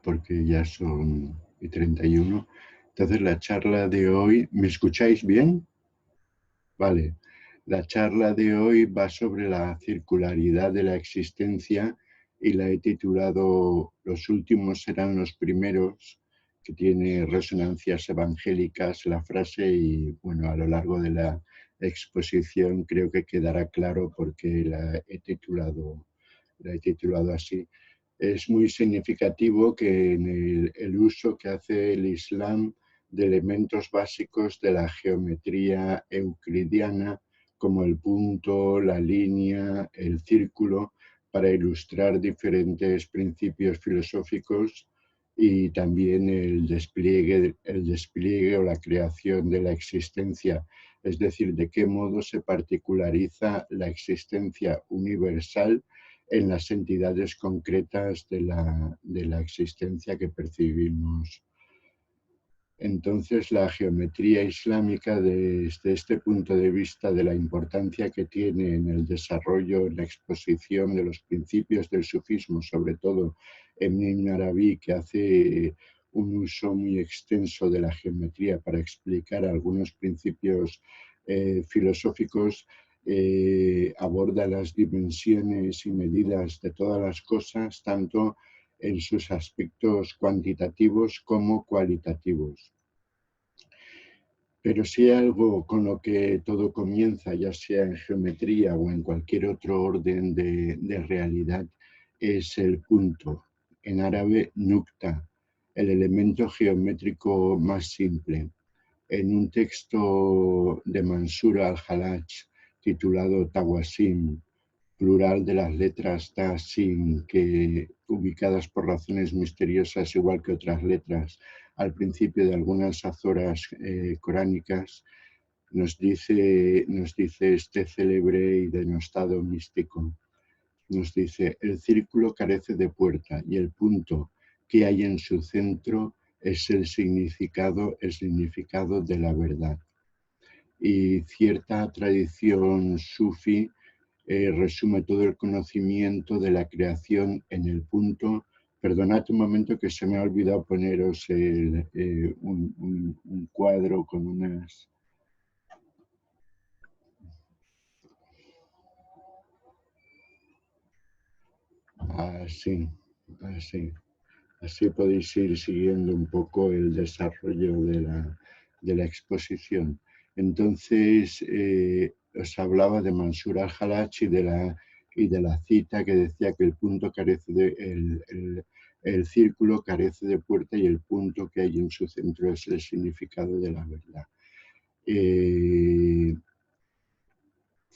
porque ya son y 31. Entonces la charla de hoy, ¿me escucháis bien? Vale. La charla de hoy va sobre la circularidad de la existencia y la he titulado Los últimos serán los primeros, que tiene resonancias evangélicas la frase y bueno, a lo largo de la exposición creo que quedará claro por qué la he titulado así. Es muy significativo que en el uso que hace el Islam de elementos básicos de la geometría euclidiana, como el punto, la línea, el círculo, para ilustrar diferentes principios filosóficos y también el despliegue o la creación de la existencia, es decir, de qué modo se particulariza la existencia universal en las entidades concretas de la existencia que percibimos. Entonces, la geometría islámica, desde este punto de vista de la importancia que tiene en el desarrollo, en la exposición de los principios del sufismo, sobre todo en Ibn Arabi, que hace un uso muy extenso de la geometría para explicar algunos principios filosóficos, aborda las dimensiones y medidas de todas las cosas, tanto en sus aspectos cuantitativos como cualitativos. Pero si algo con lo que todo comienza, ya sea en geometría o en cualquier otro orden de realidad, es el punto, en árabe nukta, el elemento geométrico más simple. En un texto de Mansur al-Hallaj titulado Tawasim, plural de las letras Ta, Sin, que ubicadas por razones misteriosas, igual que otras letras, al principio de algunas azoras coránicas, nos dice este célebre y denostado místico. Nos dice, el círculo carece de puerta y el punto que hay en su centro es el significado de la verdad. Y cierta tradición sufi resume todo el conocimiento de la creación en el punto. Perdonad un momento que se me ha olvidado poneros un cuadro con unas... Así podéis ir siguiendo un poco el desarrollo de la exposición. Entonces, os hablaba de Mansur al-Hallaj y de la cita que decía que el punto carece el círculo carece de puerta y el punto que hay en su centro es el significado de la verdad.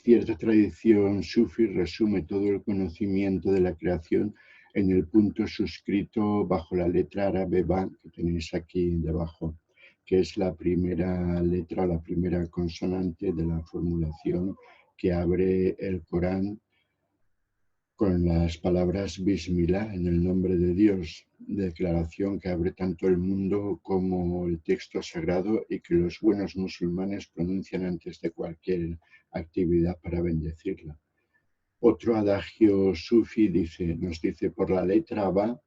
Cierta tradición sufi resume todo el conocimiento de la creación en el punto suscrito bajo la letra árabe Ba, que tenéis aquí debajo, que es la primera letra, la primera consonante de la formulación que abre el Corán con las palabras Bismillah, en el nombre de Dios, declaración que abre tanto el mundo como el texto sagrado y que los buenos musulmanes pronuncian antes de cualquier actividad para bendecirla. Otro adagio sufi nos dice, por la letra Ba,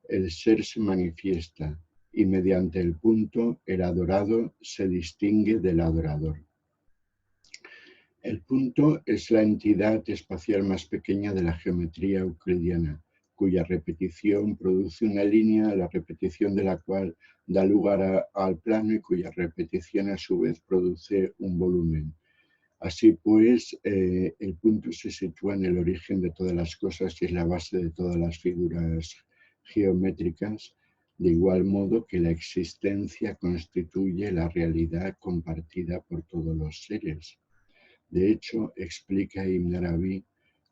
el ser se manifiesta y mediante el punto, el adorado se distingue del adorador. El punto es la entidad espacial más pequeña de la geometría euclidiana, cuya repetición produce una línea, la repetición de la cual da lugar al plano y cuya repetición a su vez produce un volumen. Así pues, el punto se sitúa en el origen de todas las cosas y es la base de todas las figuras geométricas, de igual modo que la existencia constituye la realidad compartida por todos los seres. De hecho, explica Ibn Arabi,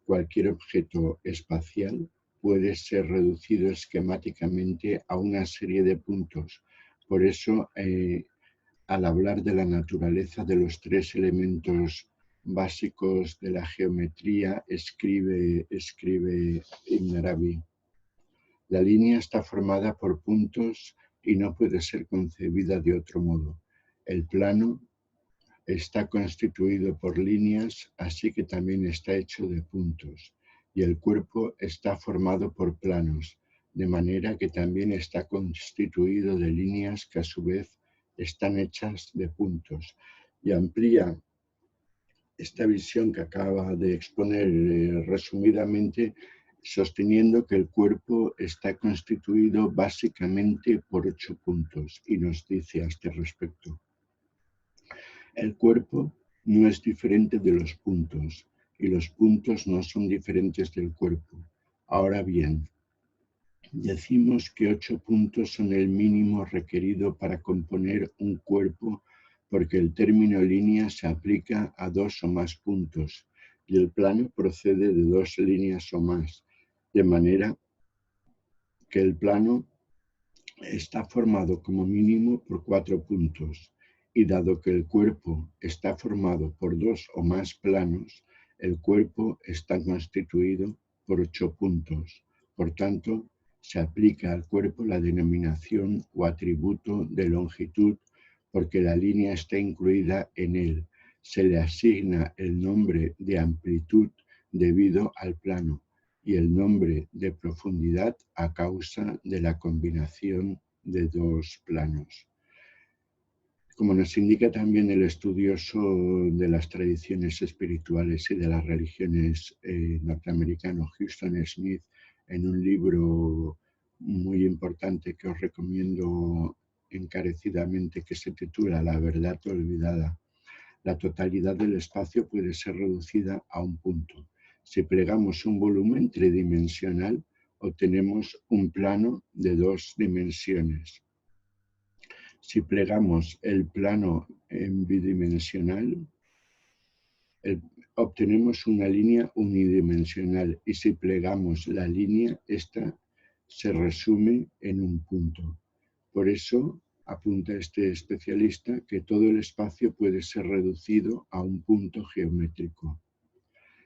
cualquier objeto espacial puede ser reducido esquemáticamente a una serie de puntos. Por eso, al hablar de la naturaleza de los tres elementos básicos de la geometría, escribe Ibn Arabi. La línea está formada por puntos y no puede ser concebida de otro modo. El plano está constituido por líneas, así que también está hecho de puntos, y el cuerpo está formado por planos, de manera que también está constituido de líneas que a su vez están hechas de puntos, y amplía esta visión que acaba de exponer resumidamente, sosteniendo que el cuerpo está constituido básicamente por 8 puntos, y nos dice a este respecto: el cuerpo no es diferente de los puntos, y los puntos no son diferentes del cuerpo. Ahora bien, decimos que 8 puntos son el mínimo requerido para componer un cuerpo, porque el término línea se aplica a 2 o más puntos y el plano procede de 2 líneas o más, de manera que el plano está formado como mínimo por 4 puntos, y dado que el cuerpo está formado por 2 o más planos, el cuerpo está constituido por 8 puntos. Por tanto, se aplica al cuerpo la denominación o atributo de longitud, porque la línea está incluida en él. Se le asigna el nombre de amplitud debido al plano, y el nombre de profundidad a causa de la combinación de 2 planos. Como nos indica también el estudioso de las tradiciones espirituales y de las religiones norteamericano Huston Smith, en un libro muy importante que os recomiendo encarecidamente, que se titula La verdad olvidada, la totalidad del espacio puede ser reducida a un punto. Si plegamos un volumen tridimensional, obtenemos un plano de 2 dimensiones. Si plegamos el plano en bidimensional, obtenemos una línea unidimensional, y si plegamos la línea, esta se resume en un punto. Por eso, apunta este especialista, que todo el espacio puede ser reducido a un punto geométrico.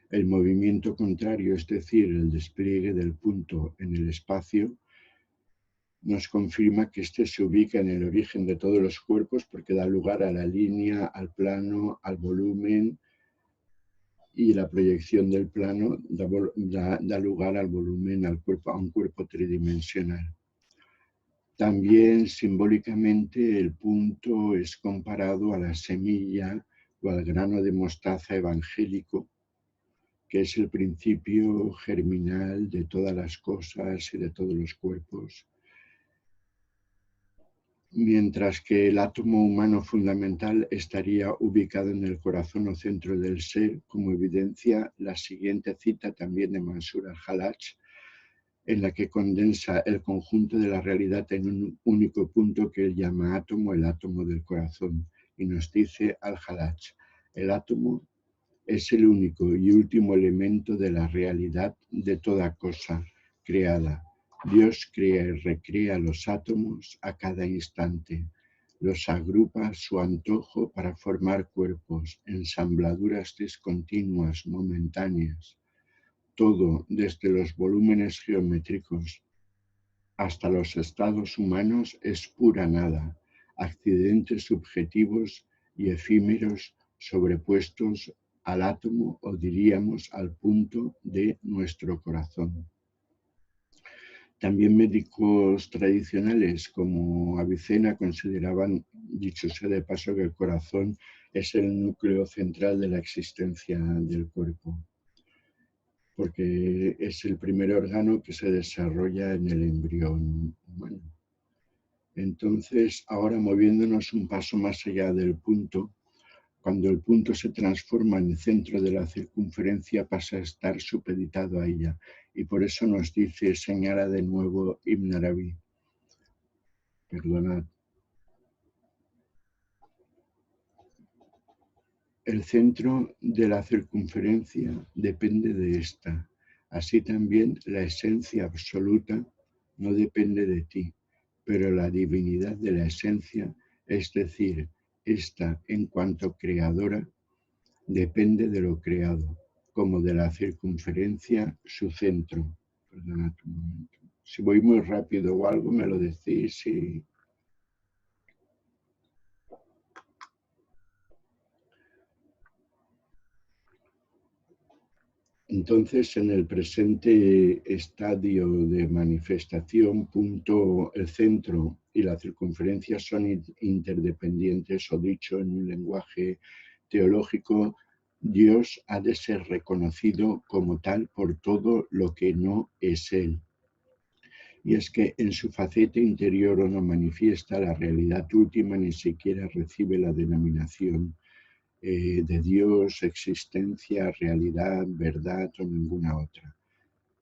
El movimiento contrario, es decir, el despliegue del punto en el espacio, nos confirma que este se ubica en el origen de todos los cuerpos, porque da lugar a la línea, al plano, al volumen, y la proyección del plano da lugar al volumen, al cuerpo, a un cuerpo tridimensional. También simbólicamente el punto es comparado a la semilla o al grano de mostaza evangélico, que es el principio germinal de todas las cosas y de todos los cuerpos. Mientras que el átomo humano fundamental estaría ubicado en el corazón o centro del ser, como evidencia la siguiente cita también de Mansur al-Halaj, en la que condensa el conjunto de la realidad en un único punto que él llama átomo, el átomo del corazón, y nos dice al-Halaj: el átomo es el único y último elemento de la realidad de toda cosa creada. Dios crea y recrea los átomos a cada instante, los agrupa a su antojo para formar cuerpos, ensambladuras discontinuas, momentáneas. Todo, desde los volúmenes geométricos hasta los estados humanos, es pura nada, accidentes subjetivos y efímeros sobrepuestos al átomo, o diríamos al punto de nuestro corazón. También médicos tradicionales como Avicena consideraban, dicho sea de paso, que el corazón es el núcleo central de la existencia del cuerpo, porque es el primer órgano que se desarrolla en el embrión humano. Entonces, ahora moviéndonos un paso más allá del punto, cuando el punto se transforma en el centro de la circunferencia, pasa a estar supeditado a ella, y por eso nos dice, señala de nuevo Ibn Arabi, perdonad, el centro de la circunferencia depende de esta. Así también la esencia absoluta no depende de ti, pero la divinidad de la esencia, es decir, esta en cuanto creadora, depende de lo creado, como de la circunferencia su centro. Perdonad un momento. Si voy muy rápido o algo, me lo decís y... Entonces, en el presente estadio de manifestación, el centro y la circunferencia son interdependientes, o dicho en un lenguaje teológico, Dios ha de ser reconocido como tal por todo lo que no es Él. Y es que en su faceta interior o no manifiesta la realidad última, ni siquiera recibe la denominación de Dios, existencia, realidad, verdad o ninguna otra.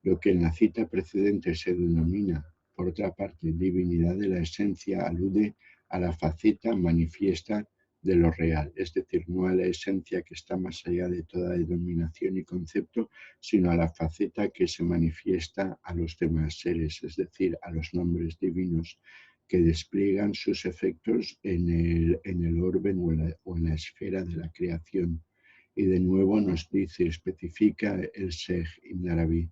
Lo que en la cita precedente se denomina, por otra parte, divinidad de la esencia, alude a la faceta manifiesta de lo real, es decir, no a la esencia que está más allá de toda denominación y concepto, sino a la faceta que se manifiesta a los demás seres, es decir, a los nombres divinos que despliegan sus efectos en el orden o en la esfera de la creación. Y de nuevo nos dice, especifica el Sheikh Ibn Arabi,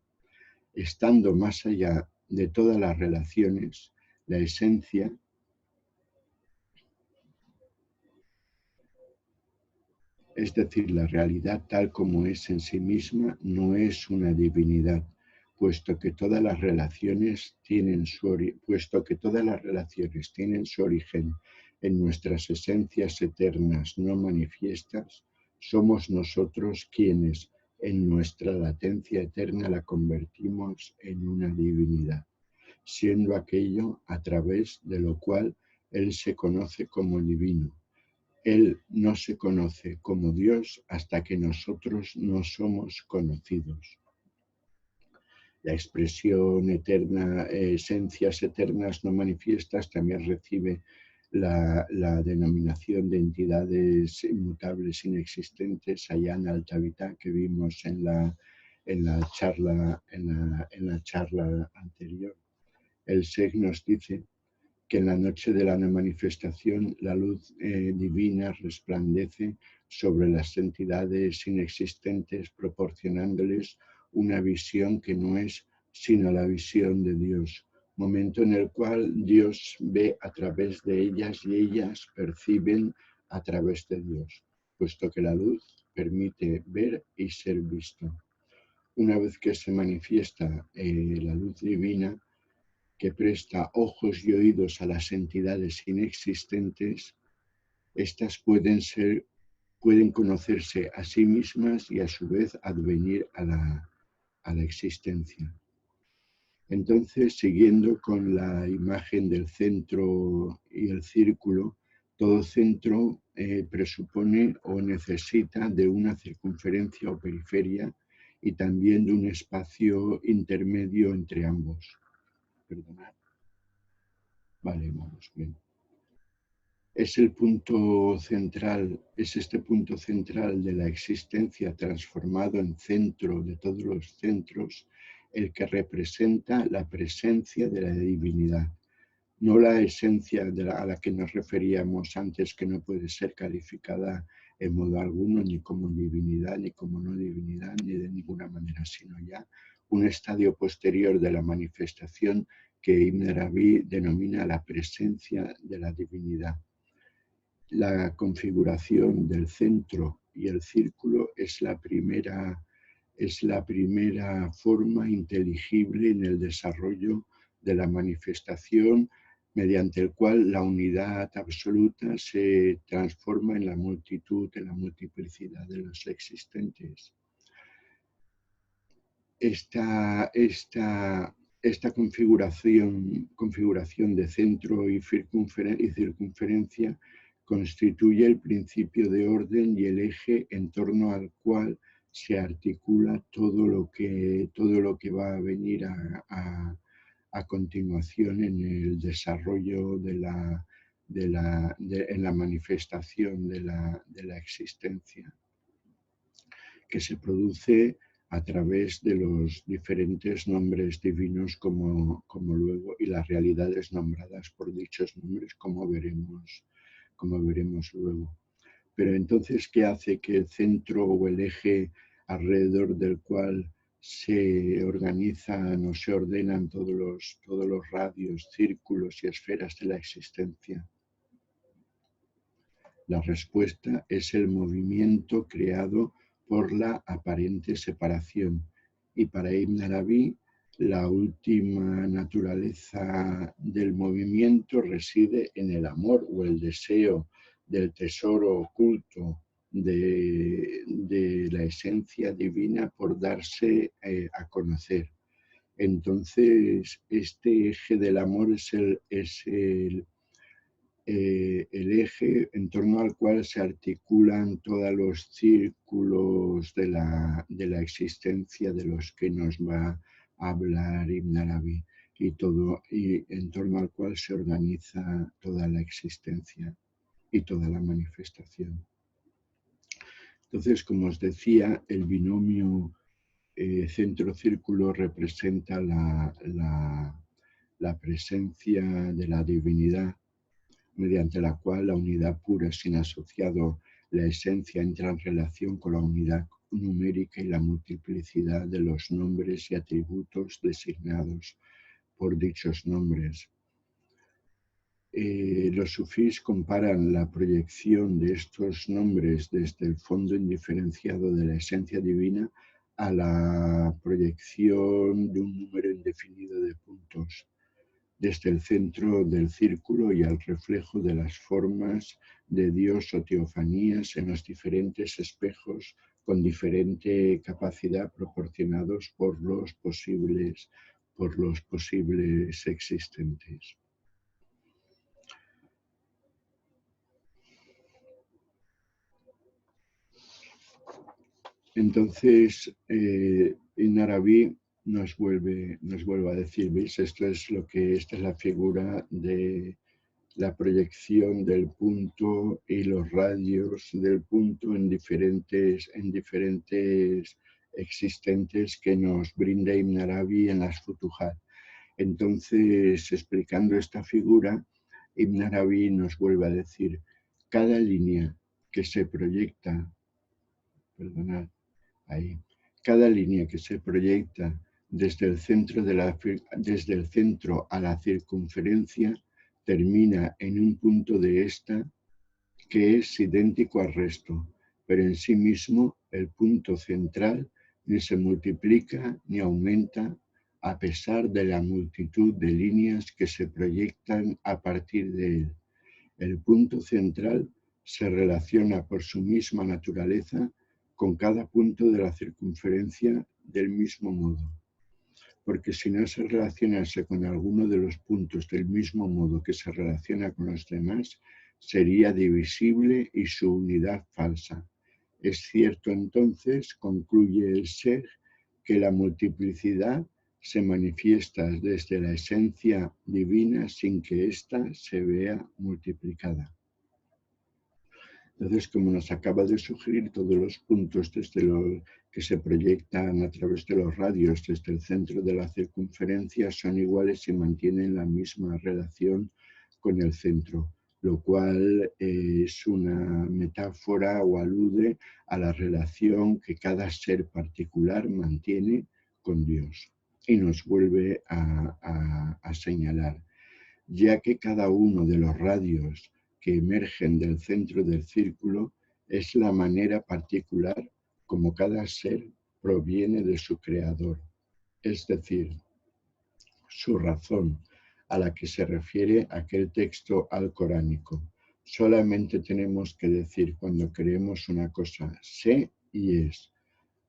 estando más allá de todas las relaciones, la esencia, es decir, la realidad tal como es en sí misma, no es una divinidad, puesto que todas las relaciones tienen su origen en nuestras esencias eternas no manifiestas. Somos nosotros quienes en nuestra latencia eterna la convertimos en una divinidad, siendo aquello a través de lo cual Él se conoce como divino. Él no se conoce como Dios hasta que nosotros no somos conocidos. La expresión eterna, esencias eternas no manifiestas, también recibe la denominación de entidades inmutables, inexistentes, Ayan Altavita, que vimos en la charla anterior. El Sheikh nos dice que en la noche de la no manifestación la luz divina resplandece sobre las entidades inexistentes, proporcionándoles una visión que no es sino la visión de Dios, momento en el cual Dios ve a través de ellas y ellas perciben a través de Dios, puesto que la luz permite ver y ser visto. Una vez que se manifiesta la luz divina, que presta ojos y oídos a las entidades inexistentes, estas pueden conocerse a sí mismas y a su vez advenir a la existencia. Entonces, siguiendo con la imagen del centro y el círculo, todo centro presupone o necesita de una circunferencia o periferia y también de un espacio intermedio entre ambos. Perdonad. Vale, vamos bien. Es el punto central, es este punto central de la existencia transformado en centro de todos los centros, el que representa la presencia de la divinidad, no la esencia a la que nos referíamos antes, que no puede ser calificada en modo alguno ni como divinidad, ni como no divinidad, ni de ninguna manera, sino ya un estadio posterior de la manifestación que Ibn Arabi denomina la presencia de la divinidad. La configuración del centro y el círculo es la primera forma inteligible en el desarrollo de la manifestación, mediante el cual la unidad absoluta se transforma en la multitud, en la multiplicidad de los existentes. Esta configuración de centro y circunferencia constituye el principio de orden y el eje en torno al cual se articula todo lo que va a venir a continuación en el desarrollo en la manifestación de la existencia, que se produce a través de los diferentes nombres divinos como luego, y las realidades nombradas por dichos nombres, como veremos luego. Pero entonces, ¿qué hace que el centro o el eje alrededor del cual se organizan o se ordenan todos los radios, círculos y esferas de la existencia? La respuesta es el movimiento creado por la aparente separación, Y para Ibn Arabi, la última naturaleza del movimiento reside en el amor o el deseo del tesoro oculto de la esencia divina por darse a conocer. Entonces, este eje del amor es el eje en torno al cual se articulan todos los círculos de la existencia de los que nos va a hablar Ibn Arabi y en torno al cual se organiza toda la existencia y toda la manifestación. Entonces, como os decía, el binomio centro-círculo representa la presencia de la divinidad, mediante la cual la unidad pura sin asociado, la esencia entra en relación con la unidad numérica y la multiplicidad de los nombres y atributos designados por dichos nombres. Los sufís comparan la proyección de estos nombres desde el fondo indiferenciado de la esencia divina a la proyección de un número indefinido de puntos desde el centro del círculo y al reflejo de las formas de Dios o teofanías en los diferentes espejos con diferente capacidad proporcionados por los posibles existentes. Entonces, Ibn Arabi nos vuelve a decir, ¿veis? Esta es la figura de la proyección del punto y los radios del punto en diferentes existentes que nos brinda Ibn Arabi en las Futuhat. Entonces, explicando esta figura, Ibn Arabi nos vuelve a decir, cada línea que se proyecta, perdonad, ahí, cada línea que se proyecta desde el centro a la circunferencia termina en un punto de esta que es idéntico al resto, pero en sí mismo el punto central ni se multiplica ni aumenta a pesar de la multitud de líneas que se proyectan a partir de él. El punto central se relaciona por su misma naturaleza con cada punto de la circunferencia del mismo modo. Porque si no se relacionase con alguno de los puntos del mismo modo que se relaciona con los demás, sería divisible y su unidad falsa. Es cierto entonces, concluye el Sheikh, que la multiplicidad se manifiesta desde la esencia divina sin que ésta se vea multiplicada. Entonces, como nos acaba de sugerir, todos los puntos que se proyectan a través de los radios desde el centro de la circunferencia son iguales y mantienen la misma relación con el centro, lo cual es una metáfora o alude a la relación que cada ser particular mantiene con Dios. Y nos vuelve a señalar, ya que cada uno de los radios que emergen del centro del círculo es la manera particular como cada ser proviene de su creador, es decir, su razón, a la que se refiere aquel texto alcoránico. Solamente tenemos que decir cuando creemos una cosa, sé y es.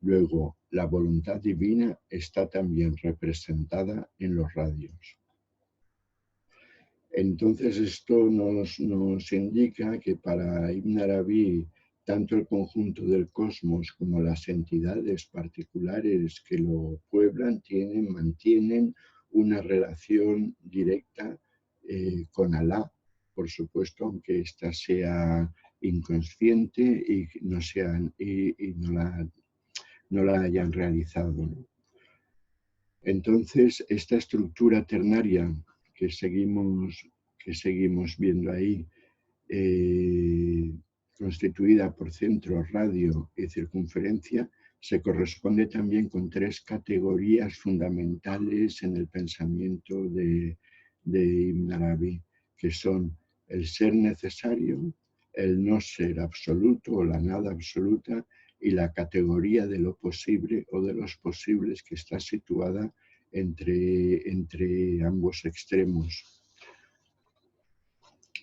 Luego, la voluntad divina está también representada en los radios. Entonces esto nos indica que para Ibn Arabi, tanto el conjunto del cosmos como las entidades particulares que lo pueblan mantienen una relación directa con Alá, por supuesto, aunque ésta sea inconsciente y no la hayan realizado. Entonces, esta estructura ternaria que seguimos viendo ahí, constituida por centro, radio y circunferencia, se corresponde también con tres categorías fundamentales en el pensamiento de Ibn Arabi, que son el ser necesario, el no ser absoluto o la nada absoluta y la categoría de lo posible o de los posibles que está situada entre ambos extremos.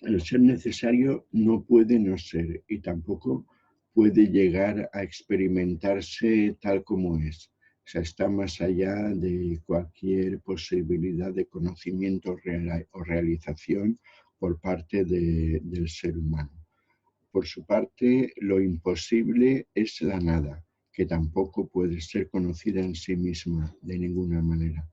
El ser necesario no puede no ser y tampoco puede llegar a experimentarse tal como es. O sea, está más allá de cualquier posibilidad de conocimiento o realización por parte del ser humano. Por su parte, lo imposible es la nada, que tampoco puede ser conocida en sí misma de ninguna manera.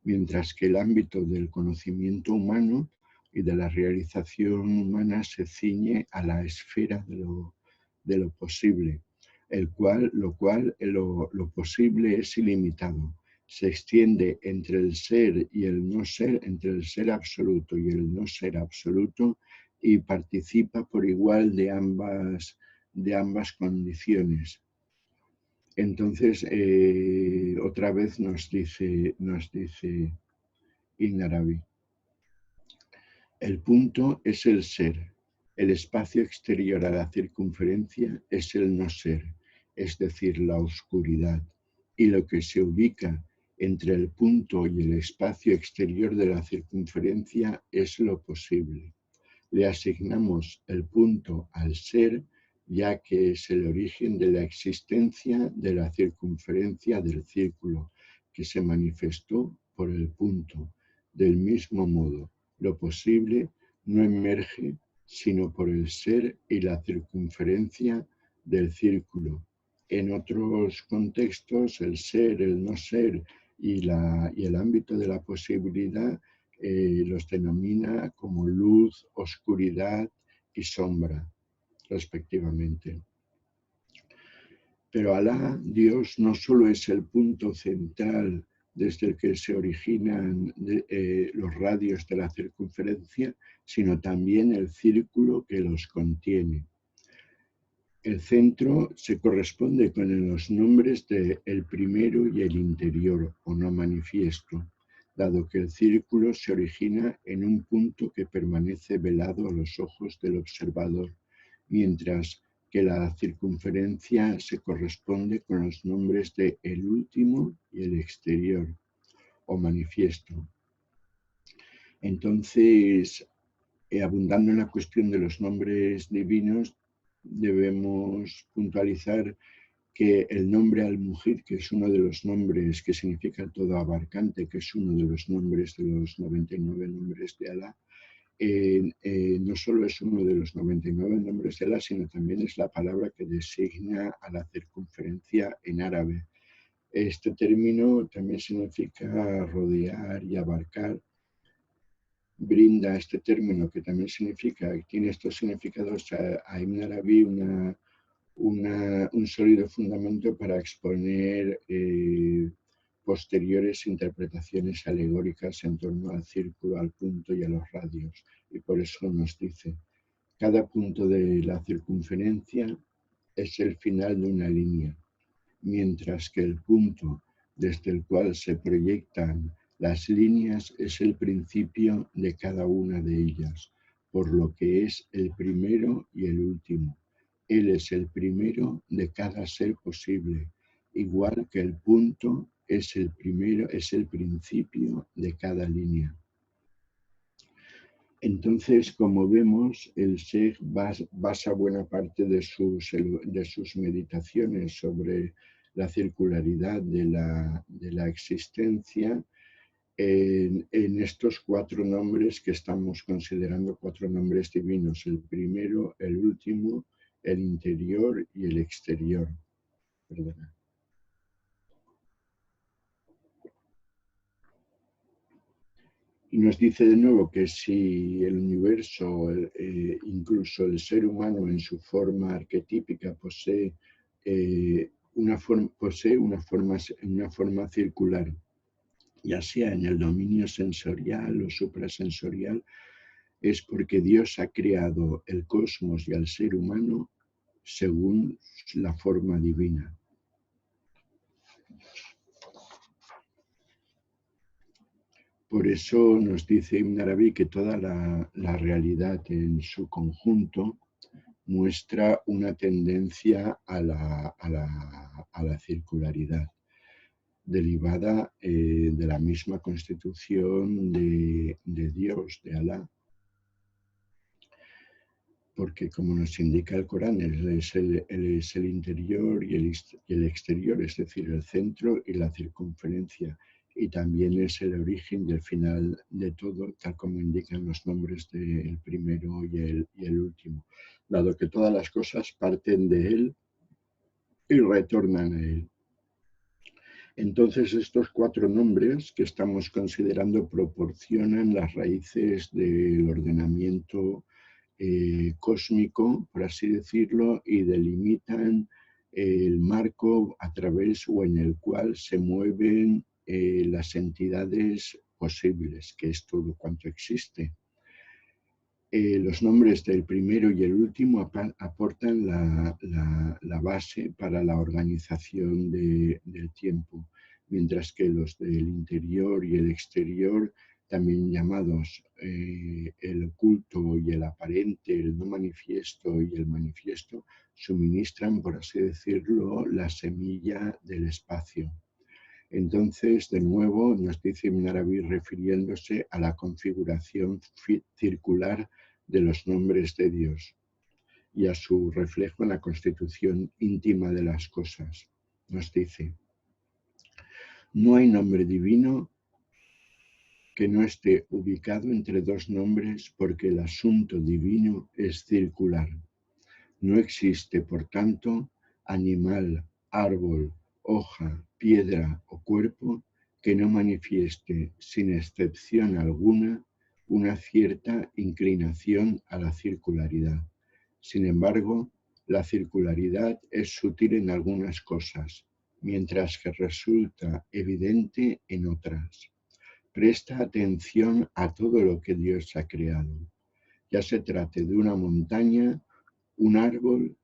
Mientras que el ámbito del conocimiento humano y de la realización humana se ciñe a la esfera de lo posible, lo posible es ilimitado. Se extiende entre el ser y el no ser, entre el ser absoluto y el no ser absoluto, y participa por igual de ambas condiciones. Entonces, otra vez nos dice Ibn Arabi, el punto es el ser, el espacio exterior a la circunferencia es el no ser, es decir, la oscuridad, y lo que se ubica entre el punto y el espacio exterior de la circunferencia es lo posible. Le asignamos el punto al ser, ya que es el origen de la existencia de la circunferencia del círculo, que se manifestó por el punto. Del mismo modo, lo posible no emerge sino por el ser y la circunferencia del círculo. En otros contextos, el ser, el no ser y el ámbito de la posibilidad los denomina como luz, oscuridad y sombra, respectivamente. Pero Alá, Dios, no solo es el punto central desde el que se originan los radios de la circunferencia, sino también el círculo que los contiene. El centro se corresponde con los nombres de el primero y el interior, o no manifiesto, dado que el círculo se origina en un punto que permanece velado a los ojos del observador, mientras que la circunferencia se corresponde con los nombres de el último y el exterior, o manifiesto. Entonces, abundando en la cuestión de los nombres divinos, debemos puntualizar que el nombre Al-Mujid, que es uno de los nombres que significa todo abarcante, que es uno de los nombres de los 99 nombres de Alá, no solo es uno de los 99 nombres de Alá, sino también es la palabra que designa a la circunferencia en árabe. Este término también significa rodear y abarcar. Brinda este término que también significa, tiene estos significados a Ibn Arabi un sólido fundamento para exponer posteriores interpretaciones alegóricas en torno al círculo, al punto y a los radios. Y por eso nos dice, cada punto de la circunferencia es el final de una línea, mientras que el punto desde el cual se proyectan las líneas es el principio de cada una de ellas, por lo que es el primero y el último. Él es el primero de cada ser posible, igual que el punto es el primero, es el principio de cada línea. Entonces, como vemos, el Sheikh basa buena parte de sus meditaciones sobre la circularidad de la existencia en estos 4 nombres que estamos considerando 4 nombres divinos, el primero, el último, el interior y el exterior. Perdona. Y nos dice de nuevo que si el universo, incluso el ser humano en su forma arquetípica posee una forma circular, ya sea en el dominio sensorial o suprasensorial, es porque Dios ha creado el cosmos y al ser humano según la forma divina. Por eso nos dice Ibn Arabi que toda la realidad en su conjunto muestra una tendencia a la circularidad, derivada de la misma constitución de Dios, de Alá. Porque como nos indica el Corán, él es el interior y el exterior, es decir, el centro y la circunferencia. Y también es el origen y el final de todo, tal como indican los nombres del primero y el último, dado que todas las cosas parten de él y retornan a él. Entonces, estos 4 nombres que estamos considerando proporcionan las raíces del ordenamiento cósmico, por así decirlo, y delimitan el marco a través o en el cual se mueven las entidades posibles, que es todo cuanto existe. Los nombres del primero y el último aportan la base para la organización del tiempo, mientras que los del interior y el exterior, también llamados el oculto y el aparente, el no manifiesto y el manifiesto, suministran, por así decirlo, la semilla del espacio. Entonces, de nuevo, nos dice Ibn Arabi, refiriéndose a la configuración circular de los nombres de Dios y a su reflejo en la constitución íntima de las cosas. Nos dice: no hay nombre divino que no esté ubicado entre 2 nombres, porque el asunto divino es circular. No existe, por tanto, animal, árbol, hoja, piedra o cuerpo que no manifieste, sin excepción alguna, una cierta inclinación a la circularidad. Sin embargo, la circularidad es sutil en algunas cosas, mientras que resulta evidente en otras. Presta atención a todo lo que Dios ha creado, ya se trate de una montaña, un árbol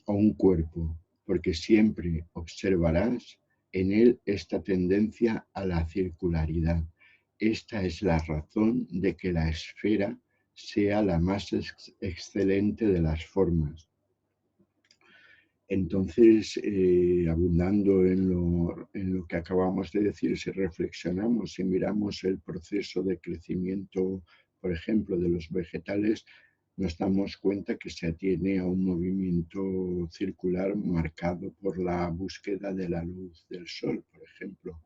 o un cuerpo, porque siempre observarás en él esta tendencia a la circularidad. Esta es la razón de que la esfera sea la más excelente de las formas. Entonces, abundando en lo que acabamos de decir, si reflexionamos y miramos el proceso de crecimiento, por ejemplo, de los vegetales, nos damos cuenta que se atiene a un movimiento circular marcado por la búsqueda de la luz del sol, por ejemplo,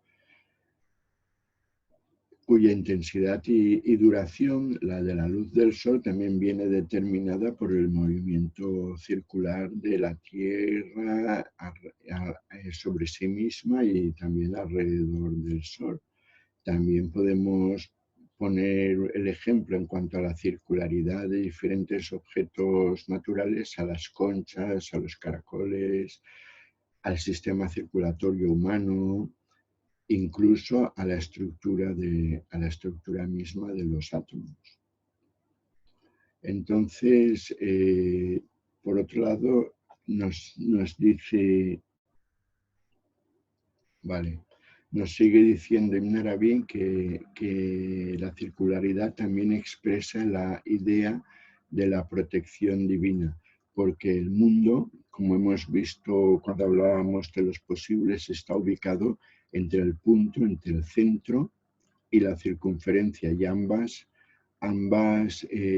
cuya intensidad y duración, la de la luz del sol, también viene determinada por el movimiento circular de la Tierra sobre sí misma y también alrededor del sol. También podemos poner el ejemplo en cuanto a la circularidad de diferentes objetos naturales, a las conchas, a los caracoles, al sistema circulatorio humano, incluso a la estructura misma de los átomos. Entonces, por otro lado, nos dice, vale, nos sigue diciendo Ibn Arabi que la circularidad también expresa la idea de la protección divina, porque el mundo, como hemos visto cuando hablábamos de los posibles, está ubicado entre el punto, entre el centro y la circunferencia, y ambas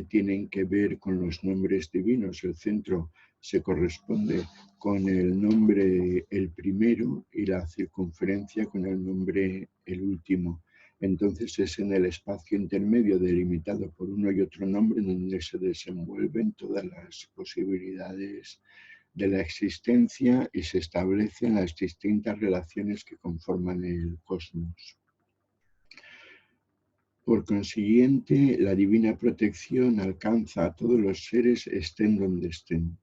tienen que ver con los nombres divinos. El centro se corresponde con el nombre el primero y la circunferencia con el nombre el último. Entonces es en el espacio intermedio delimitado por uno y otro nombre donde se desenvuelven todas las posibilidades de la existencia y se establecen las distintas relaciones que conforman el cosmos. Por consiguiente, la divina protección alcanza a todos los seres, estén donde estén,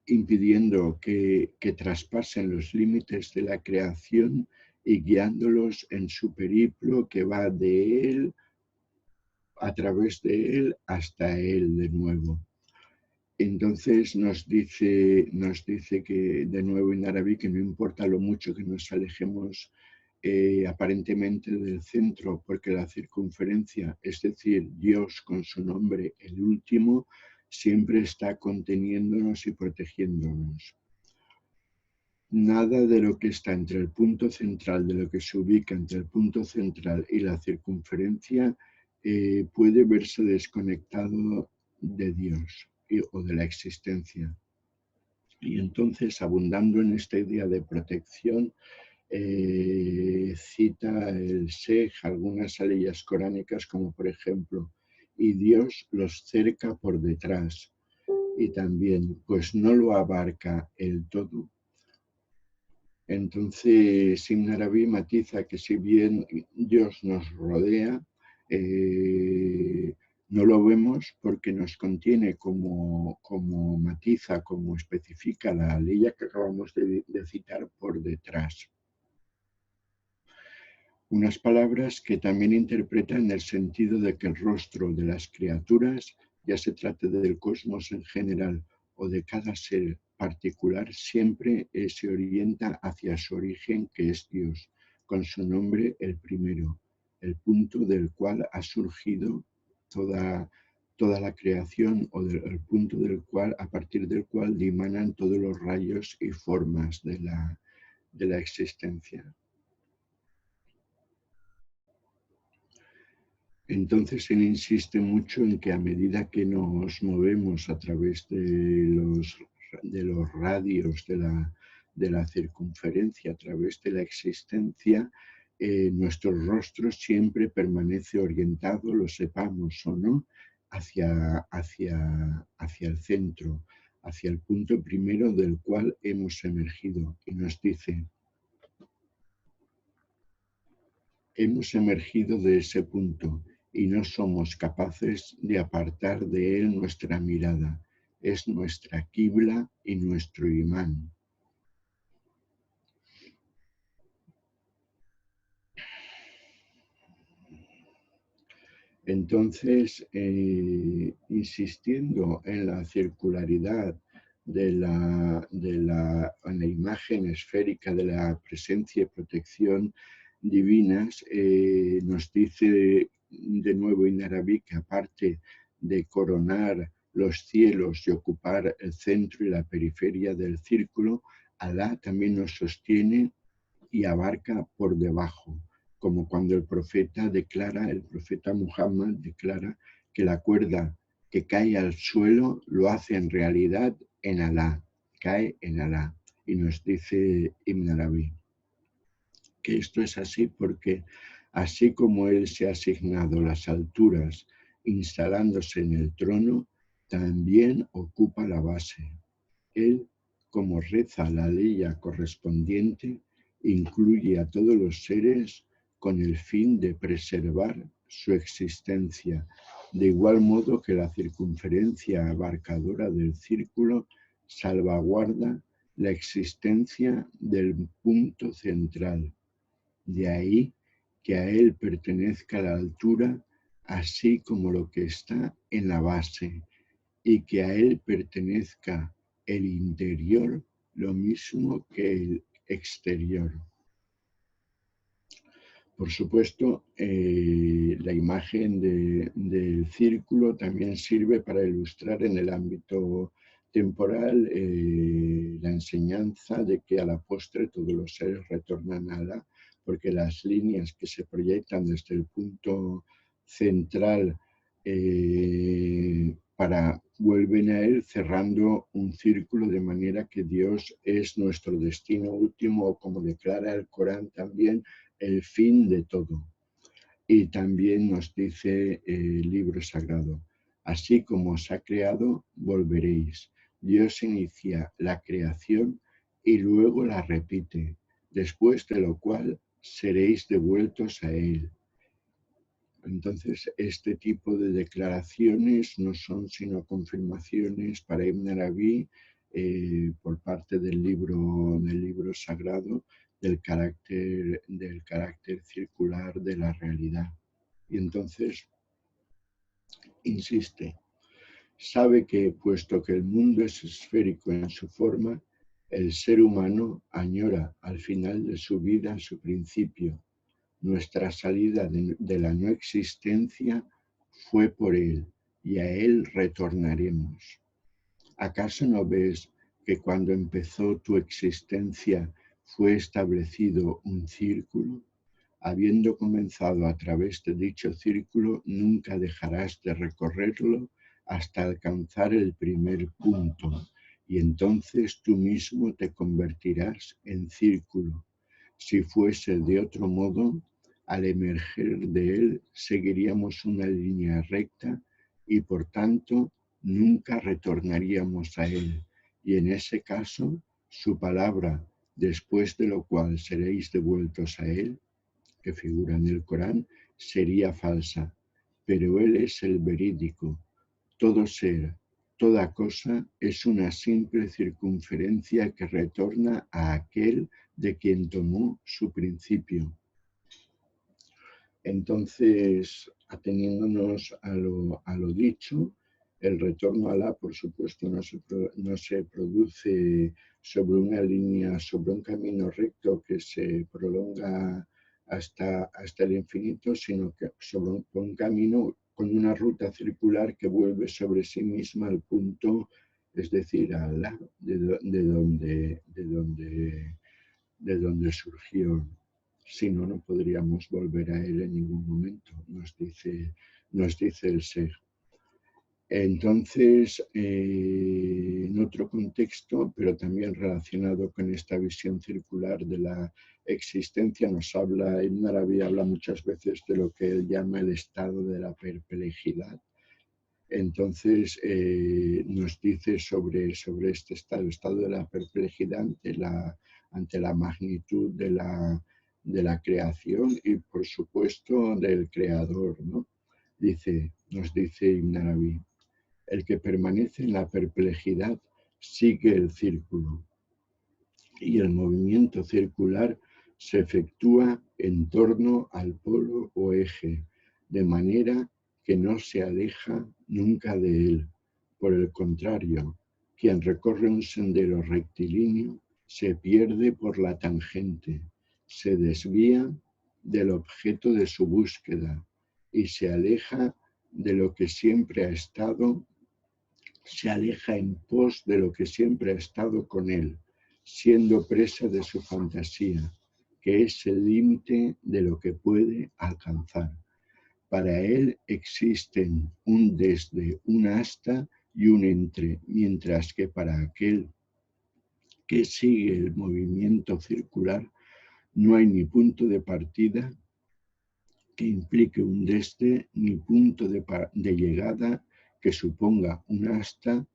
impidiendo que traspasen los límites de la creación y guiándolos en su periplo que va de él, a través de él, hasta él de nuevo. Entonces nos dice que, de nuevo en árabe, que no importa lo mucho que nos alejemos aparentemente del centro, porque la circunferencia, es decir, Dios con su nombre, el último, siempre está conteniéndonos y protegiéndonos. Nada de lo que está entre el punto central, de lo que se ubica entre el punto central y la circunferencia, puede verse desconectado de Dios o de la existencia. Y entonces, abundando en esta idea de protección, cita el Sheikh algunas aleyas coránicas, como por ejemplo, y Dios los cerca por detrás, y también, pues no lo abarca el todo. Entonces, Ibn Arabi matiza que si bien Dios nos rodea, no lo vemos porque nos contiene, como matiza, como especifica la ley que acabamos de citar, por detrás. Unas palabras que también interpretan el sentido de que el rostro de las criaturas, ya se trate del cosmos en general o de cada ser particular, siempre se orienta hacia su origen, que es Dios, con su nombre el primero, el punto del cual ha surgido toda la creación, o el punto del cual, a partir del cual dimanan todos los rayos y formas de la existencia. Entonces él insiste mucho en que a medida que nos movemos a través de los radios de la circunferencia, a través de la existencia, nuestro rostro siempre permanece orientado, lo sepamos o no, hacia el centro, hacia el punto primero del cual hemos emergido. Y nos dice: hemos emergido de ese punto y no somos capaces de apartar de él nuestra mirada. Es nuestra quibla y nuestro imán. Entonces, insistiendo en la circularidad en la imagen esférica de la presencia y protección divinas, nos dice de nuevo Ibn Arabi que, aparte de coronar los cielos y ocupar el centro y la periferia del círculo, Alá también nos sostiene y abarca por debajo, como cuando el profeta Muhammad declara que la cuerda que cae al suelo lo hace en realidad en Alá, cae en Alá. Y nos dice Ibn Arabi que esto es así porque, así como él se ha asignado las alturas instalándose en el trono, también ocupa la base. Él, como reza la ley correspondiente, incluye a todos los seres con el fin de preservar su existencia, de igual modo que la circunferencia abarcadora del círculo salvaguarda la existencia del punto central. De ahí que a él pertenezca la altura, así como lo que está en la base, y que a él pertenezca el interior, lo mismo que el exterior. Por supuesto, la imagen del círculo también sirve para ilustrar en el ámbito temporal la enseñanza de que a la postre todos los seres retornan a Alá, porque las líneas que se proyectan desde el punto central vuelven a él, cerrando un círculo, de manera que Dios es nuestro destino último, como declara el Corán también, el fin de todo. Y también nos dice el libro sagrado: así como os ha creado, volveréis. Dios inicia la creación y luego la repite, después de lo cual seréis devueltos a él. Entonces, este tipo de declaraciones no son sino confirmaciones para Ibn Arabi, por parte del libro sagrado, del carácter circular de la realidad. Y entonces, insiste, sabe que, puesto que el mundo es esférico en su forma, el ser humano añora al final de su vida su principio. Nuestra salida de la no existencia fue por él, y a Él retornaremos. ¿Acaso no ves que cuando empezó tu existencia fue establecido un círculo? Habiendo comenzado a través de dicho círculo, nunca dejarás de recorrerlo hasta alcanzar el primer punto, y entonces tú mismo te convertirás en círculo. Si fuese de otro modo, al emerger de él, seguiríamos una línea recta y por tanto nunca retornaríamos a él. Y en ese caso, su palabra, después de lo cual seréis devueltos a él, que figura en el Corán, sería falsa, pero él es el verídico. Todo ser, toda cosa es una simple circunferencia que retorna a aquel de quien tomó su principio. Entonces, ateniéndonos a lo dicho, el retorno a Alá, por supuesto, no se produce sobre una línea, sobre un camino recto que se prolonga hasta el infinito, sino que sobre un camino con una ruta circular que vuelve sobre sí misma al punto, es decir, a Alá, de donde surgió. Si no, no podríamos volver a él en ningún momento, nos dice el ser. Entonces, en otro contexto, pero también relacionado con esta visión circular de la existencia, Ibn Arabi habla muchas veces de lo que él llama el estado de la perplejidad. Entonces, nos dice sobre este estado de la perplejidad ante la magnitud de la creación y, por supuesto, del creador, ¿no? Nos dice Ibn Arabi, el que permanece en la perplejidad sigue el círculo y el movimiento circular se efectúa en torno al polo o eje, de manera que no se aleja nunca de él. Por el contrario, quien recorre un sendero rectilíneo se pierde por la tangente, se desvía del objeto de su búsqueda y se aleja de lo que siempre ha estado, se aleja en pos de lo que siempre ha estado con él, siendo presa de su fantasía, que es el límite de lo que puede alcanzar. Para él existen un desde, un hasta y un entre, mientras que para aquel que sigue el movimiento circular no hay ni punto de partida que implique un desde, ni punto de llegada que suponga un hasta.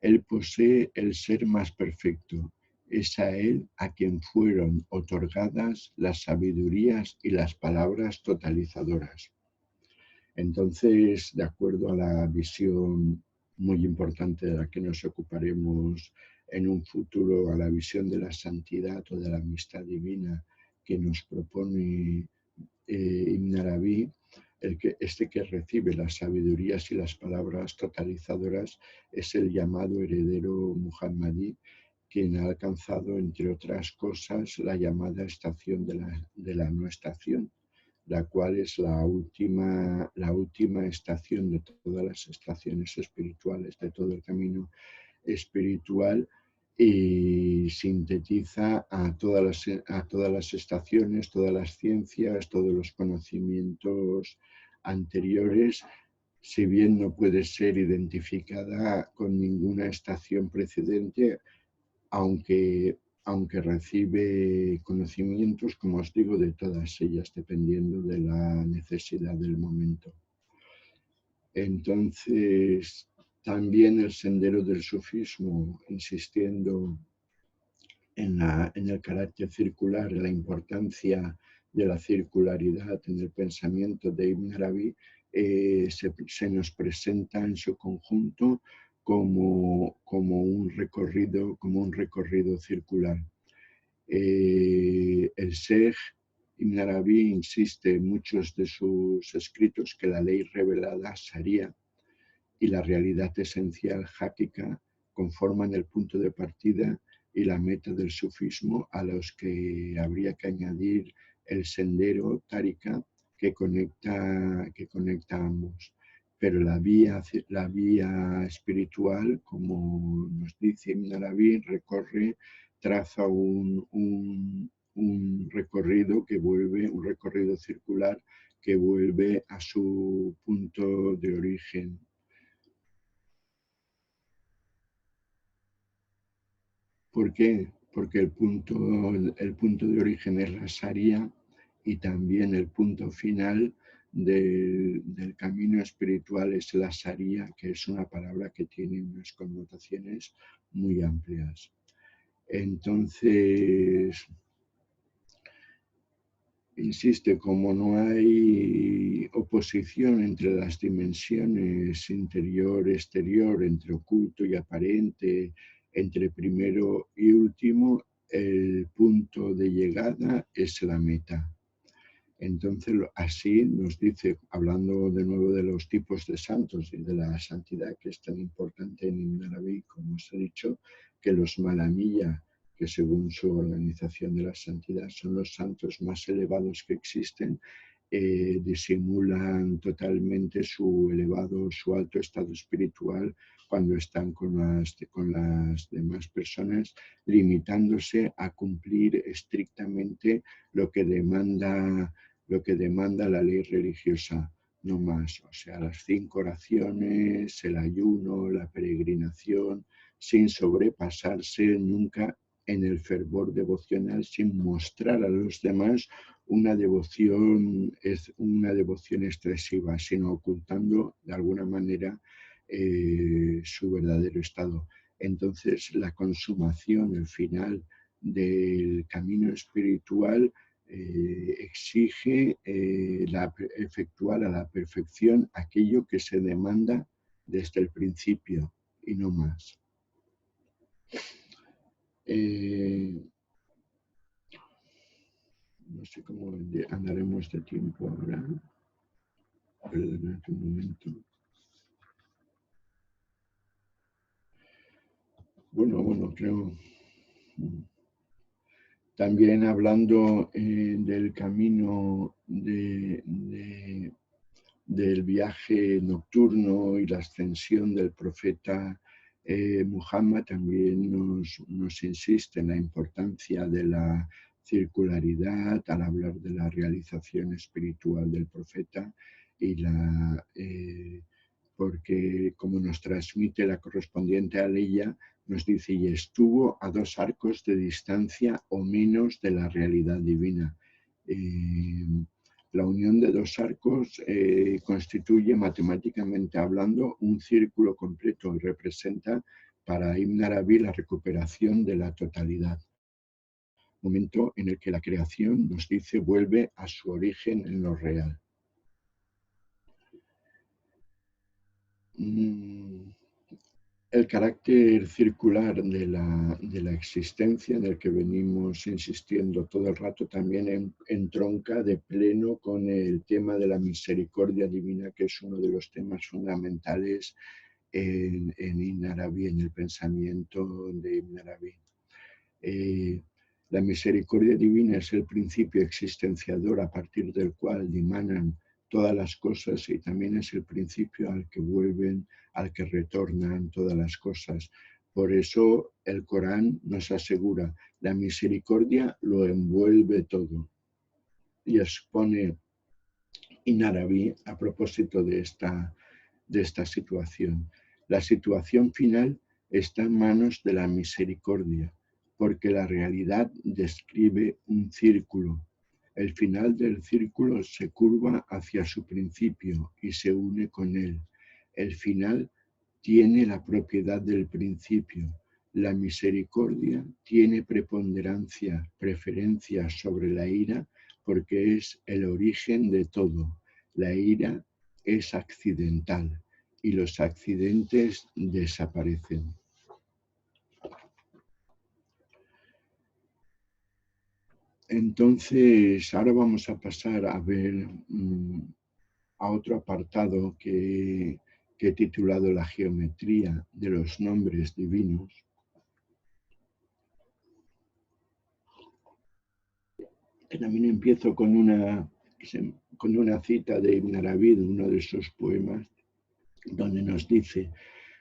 Él posee el ser más perfecto. Es a él a quien fueron otorgadas las sabidurías y las palabras totalizadoras. Entonces, de acuerdo a la visión muy importante de la que nos ocuparemos en un futuro, a la visión de la santidad o de la amistad divina que nos propone Ibn Arabi, que recibe las sabidurías y las palabras totalizadoras es el llamado heredero muhammadí, quien ha alcanzado, entre otras cosas, la llamada estación de la no estación, la cual es la última estación de todas las estaciones espirituales, de todo el camino espiritual, y sintetiza a todas las estaciones, todas las ciencias, todos los conocimientos anteriores, si bien no puede ser identificada con ninguna estación precedente, aunque recibe conocimientos, como os digo, de todas ellas, dependiendo de la necesidad del momento. Entonces, también el sendero del sufismo, insistiendo en el carácter circular, en la importancia de la circularidad en el pensamiento de Ibn Arabi, se nos presenta en su conjunto como un recorrido circular. El Sheikh Ibn Arabi insiste en muchos de sus escritos que la ley revelada, Sharia, y la realidad esencial, Hakika, conforman el punto de partida y la meta del sufismo, a los que habría que añadir el sendero Tárika que conecta ambos. pero la vía espiritual, como nos dice Ibn Arabi, traza un recorrido que vuelve, un recorrido circular que vuelve a su punto de origen. ¿Por qué? Porque el punto de origen es la Sharia y también el punto final del camino espiritual es la Sharia, que es una palabra que tiene unas connotaciones muy amplias. Entonces, insiste, como no hay oposición entre las dimensiones interior-exterior, entre oculto y aparente, entre primero y último, el punto de llegada es la meta. Entonces, así nos dice, hablando de nuevo de los tipos de santos y de la santidad que es tan importante en Ibn Arabi, como os he dicho, que los malamilla, que según su organización de la santidad son los santos más elevados que existen, disimulan totalmente su alto estado espiritual cuando están con las demás personas, limitándose a cumplir estrictamente lo que demanda la ley religiosa, no más. O sea, las 5 oraciones, el ayuno, la peregrinación, sin sobrepasarse nunca en el fervor devocional, sin mostrar a los demás una devoción excesiva, sino ocultando de alguna manera su verdadero estado. Entonces, la consumación, el final del camino espiritual exige efectuar a la perfección aquello que se demanda desde el principio y no más. No sé cómo andaremos de tiempo ahora. Perdonad un momento. Bueno, creo. También hablando del camino del viaje nocturno y la ascensión del profeta Muhammad, también nos insiste en la importancia de la circularidad al hablar de la realización espiritual del profeta y porque como nos transmite la correspondiente a ella, nos dice, y estuvo a 2 arcos de distancia o menos de la realidad divina. La unión de 2 arcos constituye matemáticamente hablando un círculo completo y representa para Ibn Arabi la recuperación de la totalidad. Momento en el que la creación, nos dice, vuelve a su origen en lo real. El carácter circular de la existencia en el que venimos insistiendo todo el rato también entronca de pleno con el tema de la misericordia divina, que es uno de los temas fundamentales en Ibn Arabi, en el pensamiento de Ibn Arabi. La misericordia divina es el principio existenciador a partir del cual dimanan todas las cosas y también es el principio al que vuelven, al que retornan todas las cosas. Por eso el Corán nos asegura, la misericordia lo envuelve todo. Y expone Ibn Arabi a propósito de esta situación. La situación final está en manos de la misericordia, porque la realidad describe un círculo. El final del círculo se curva hacia su principio y se une con él. El final tiene la propiedad del principio. La misericordia tiene preponderancia, preferencia sobre la ira, porque es el origen de todo. La ira es accidental y los accidentes desaparecen. Entonces, ahora vamos a pasar a ver a otro apartado que he titulado La geometría de los nombres divinos. Que también empiezo con una cita de Ibn Arabi, uno de sus poemas, donde nos dice: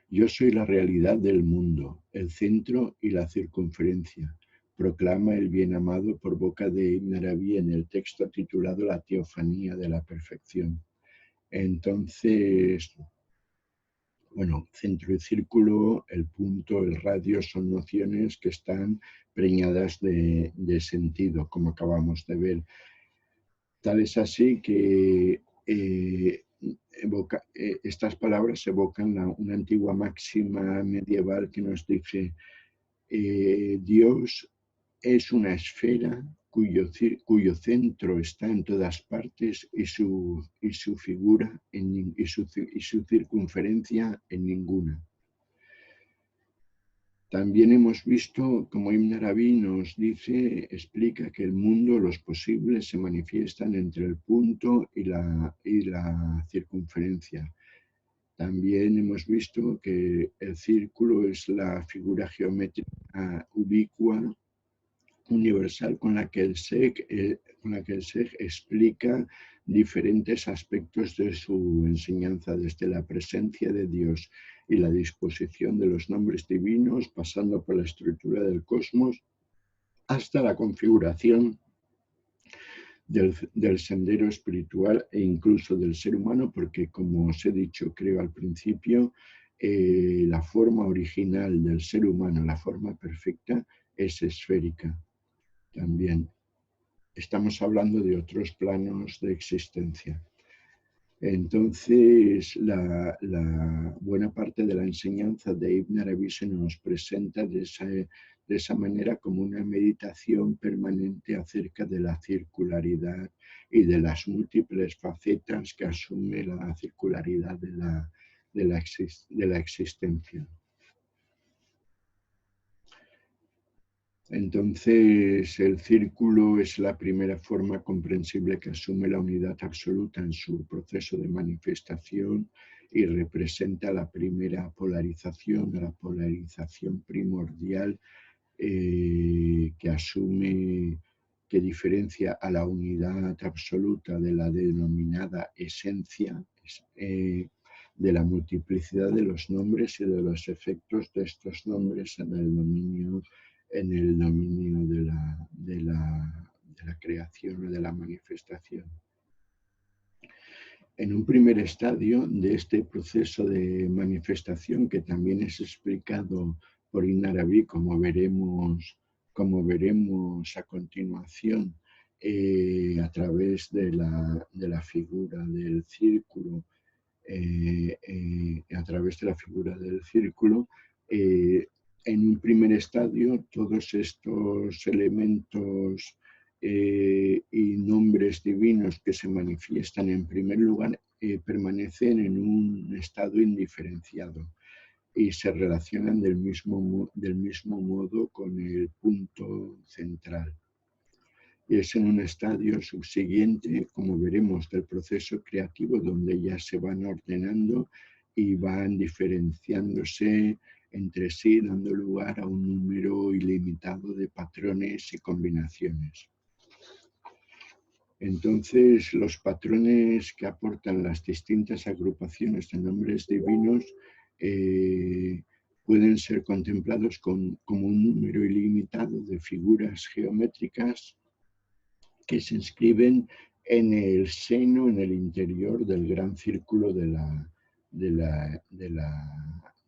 yo soy la realidad del mundo, el centro y la circunferencia. Proclama el bien amado por boca de Ibn Arabi en el texto titulado La teofanía de la perfección. Entonces, bueno, centro y círculo, el punto, el radio son nociones que están preñadas de sentido, como acabamos de ver. Tal es así que estas palabras evocan una antigua máxima medieval que nos dice: Dios es una esfera cuyo centro está en todas partes y su figura y su circunferencia en ninguna. También hemos visto, como Ibn Arabi nos dice, explica que el mundo, los posibles, se manifiestan entre el punto y la circunferencia. También hemos visto que el círculo es la figura geométrica ubicua, universal, con la que el Sheikh explica diferentes aspectos de su enseñanza, desde la presencia de Dios y la disposición de los nombres divinos, pasando por la estructura del cosmos, hasta la configuración del sendero espiritual e incluso del ser humano, porque, como os he dicho, creo al principio, la forma original del ser humano, la forma perfecta, es esférica. También estamos hablando de otros planos de existencia. Entonces, la buena parte de la enseñanza de Ibn Arabi se nos presenta de esa manera, como una meditación permanente acerca de la circularidad y de las múltiples facetas que asume la circularidad de la existencia. Entonces, el círculo es la primera forma comprensible que asume la unidad absoluta en su proceso de manifestación y representa la primera polarización, la polarización primordial que asume, que diferencia a la unidad absoluta de la denominada esencia, de la multiplicidad de los nombres y de los efectos de estos nombres en el dominio de la creación o de la manifestación. En un primer estadio de este proceso de manifestación, que también es explicado por Ibn Arabi, como veremos a continuación, a través de la figura del círculo, en un primer estadio, todos estos elementos y nombres divinos que se manifiestan en primer lugar permanecen en un estado indiferenciado y se relacionan del mismo modo con el punto central. Y es en un estadio subsiguiente, como veremos, del proceso creativo, donde ya se van ordenando y van diferenciándose entre sí, dando lugar a un número ilimitado de patrones y combinaciones. Entonces, los patrones que aportan las distintas agrupaciones de nombres divinos pueden ser contemplados como un número ilimitado de figuras geométricas que se inscriben en el seno, en el interior del gran círculo de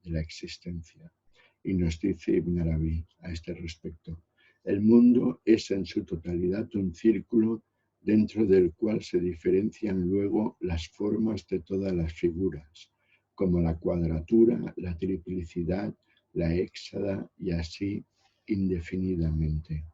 la existencia. Y nos dice Ibn Arabi a este respecto: el mundo es en su totalidad un círculo dentro del cual se diferencian luego las formas de todas las figuras, como la cuadratura, la triplicidad, la héxada y así indefinidamente.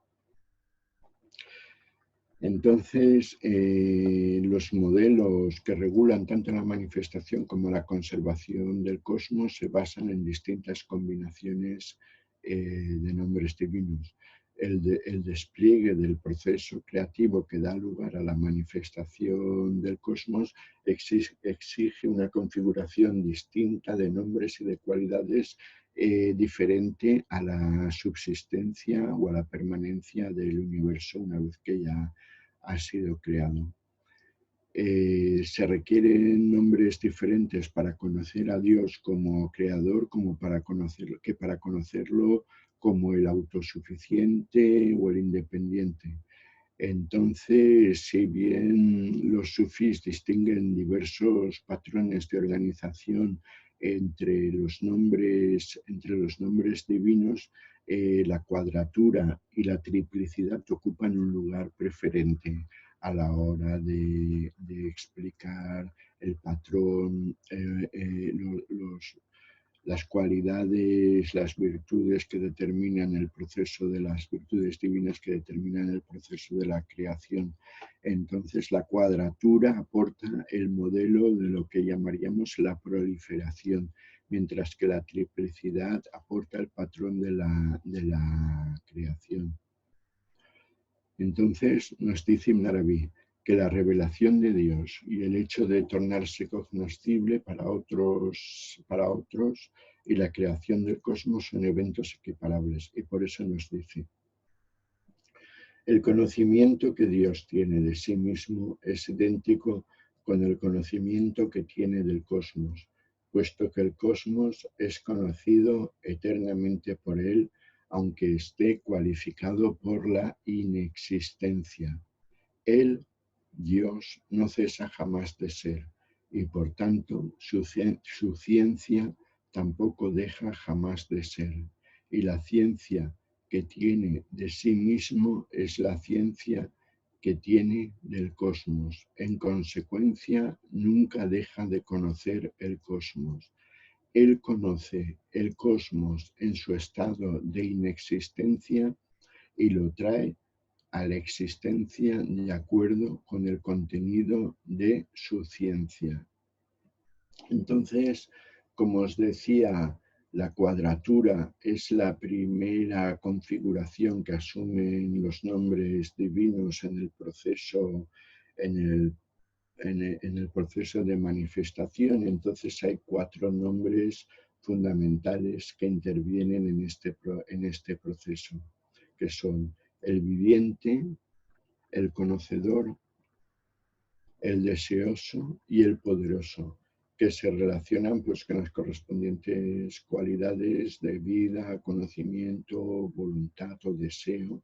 Entonces, los modelos que regulan tanto la manifestación como la conservación del cosmos se basan en distintas combinaciones de nombres divinos. El despliegue del proceso creativo que da lugar a la manifestación del cosmos exige una configuración distinta de nombres y de cualidades diferente a la subsistencia o a la permanencia del universo una vez que ya ha sido creado. Se requieren nombres diferentes para conocer a Dios como creador, como para conocerlo como el autosuficiente o el independiente. Entonces, si bien los sufís distinguen diversos patrones de organización entre los nombres divinos, la cuadratura y la triplicidad ocupan un lugar preferente a la hora de explicar el patrón, las cualidades, las virtudes que determinan el proceso de las virtudes divinas que determinan el proceso de la creación. Entonces la cuadratura aporta el modelo de lo que llamaríamos la proliferación, mientras que la triplicidad aporta el patrón de la creación. Entonces nos dice Ibn Arabi que la revelación de Dios y el hecho de tornarse cognoscible para otros y la creación del cosmos son eventos equiparables. Y por eso nos dice, el conocimiento que Dios tiene de sí mismo es idéntico con el conocimiento que tiene del cosmos, puesto que el cosmos es conocido eternamente por él, aunque esté cualificado por la inexistencia. Él, Dios, no cesa jamás de ser, y por tanto su ciencia tampoco deja jamás de ser. Y la ciencia que tiene de sí mismo es la ciencia que tiene del cosmos. En consecuencia, nunca deja de conocer el cosmos. Él conoce el cosmos en su estado de inexistencia y lo trae a la existencia de acuerdo con el contenido de su ciencia. Entonces, como os decía, la cuadratura es la primera configuración que asumen los nombres divinos en el proceso, en el proceso de manifestación. Entonces hay 4 nombres fundamentales que intervienen en este proceso, que son el viviente, el conocedor, el deseoso y el poderoso, que se relacionan pues con las correspondientes cualidades de vida, conocimiento, voluntad o deseo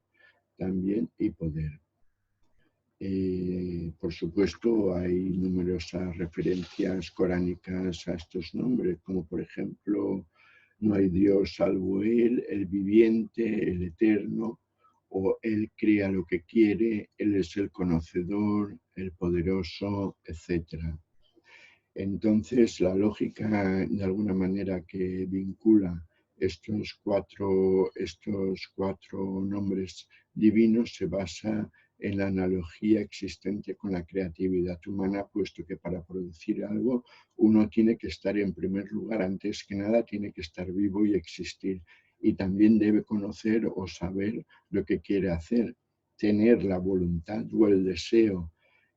también y poder. Por supuesto, hay numerosas referencias coránicas a estos nombres, como por ejemplo, no hay Dios salvo Él, el viviente, el eterno, o Él crea lo que quiere, Él es el conocedor, el poderoso, etc. Entonces, la lógica, de alguna manera, que vincula estos cuatro nombres divinos se basa en la analogía existente con la creatividad humana, puesto que para producir algo uno tiene que estar en primer lugar, antes que nada tiene que estar vivo y existir, y también debe conocer o saber lo que quiere hacer, tener la voluntad o el deseo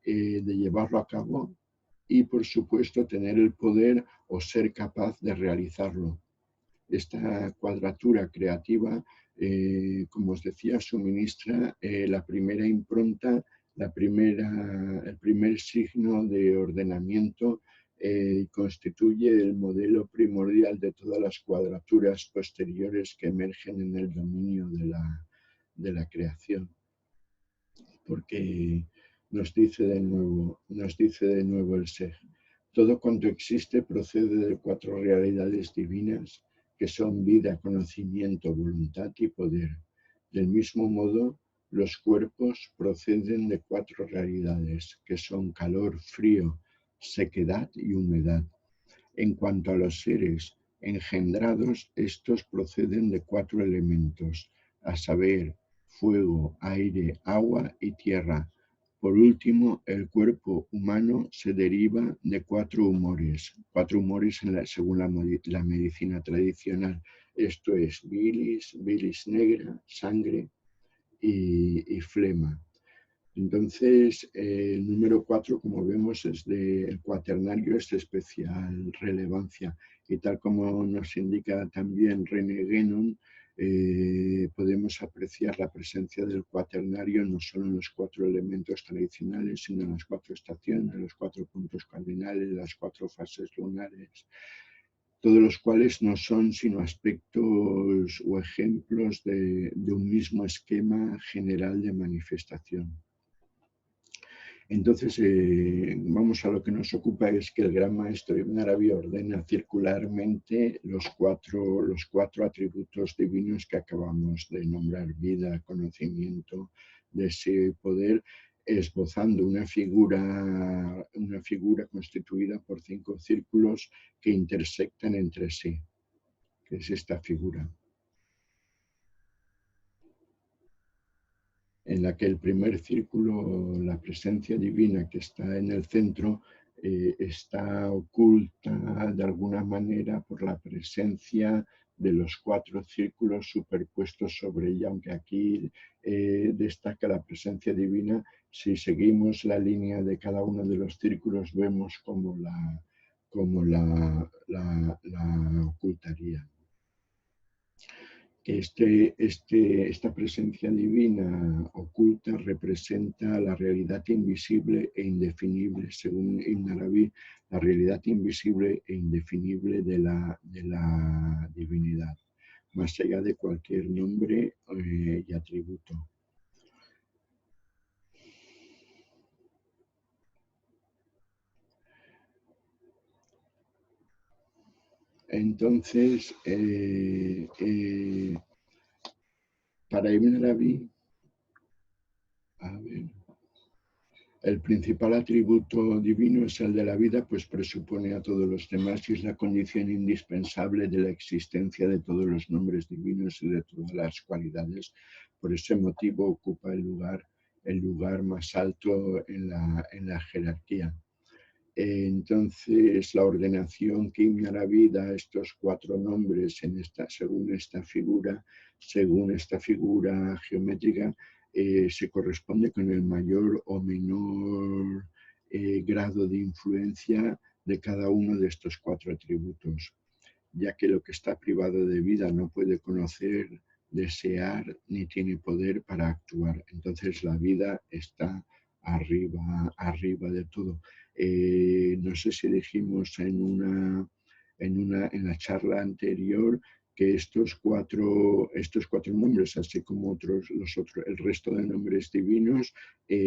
de llevarlo a cabo y por supuesto tener el poder o ser capaz de realizarlo. Esta cuadratura creativa, como os decía, suministra la primera impronta, el primer signo de ordenamiento y constituye el modelo primordial de todas las cuadraturas posteriores que emergen en el dominio de la creación. Porque nos dice de nuevo el Sej, todo cuanto existe procede de 4 realidades divinas que son vida, conocimiento, voluntad y poder. Del mismo modo, los cuerpos proceden de 4 realidades que son calor, frío, sequedad y humedad. En cuanto a los seres engendrados, estos proceden de 4 elementos, a saber, fuego, aire, agua y tierra. Por último, el cuerpo humano se deriva de 4 humores según la medicina tradicional. Esto es bilis negra, sangre y flema. Entonces, el número 4, como vemos, el cuaternario es de especial relevancia. Y tal como nos indica también René Guénon, podemos apreciar la presencia del cuaternario no solo en los 4 elementos tradicionales, sino en las 4 estaciones, los 4 puntos cardinales, las 4 fases lunares, todos los cuales no son sino aspectos o ejemplos de un mismo esquema general de manifestación. Entonces, vamos a lo que nos ocupa, es que el Gran Maestro Ibn Arabi ordena circularmente los cuatro atributos divinos que acabamos de nombrar: vida, conocimiento, deseo y poder, esbozando una figura constituida por 5 círculos que intersectan entre sí, que es esta figura, en la que el primer círculo, la presencia divina que está en el centro, está oculta de alguna manera por la presencia de los 4 círculos superpuestos sobre ella, aunque aquí destaca la presencia divina. Si seguimos la línea de cada uno de los círculos, vemos cómo la ocultaría. Que esta presencia divina oculta representa la realidad invisible e indefinible, según Ibn Arabi, la realidad invisible e indefinible de la divinidad, más allá de cualquier nombre y atributo. Entonces, para Ibn Arabi, el principal atributo divino es el de la vida, pues presupone a todos los demás y es la condición indispensable de la existencia de todos los nombres divinos y de todas las cualidades. Por ese motivo ocupa el lugar más alto en la jerarquía. Entonces, la ordenación que Ibn Arabi da a estos 4 nombres según esta figura geométrica, se corresponde con el mayor o menor grado de influencia de cada uno de estos 4 atributos, ya que lo que está privado de vida no puede conocer, desear, ni tiene poder para actuar. Entonces la vida está arriba de todo. No sé si dijimos en la charla anterior que estos cuatro nombres, así como el resto de nombres divinos,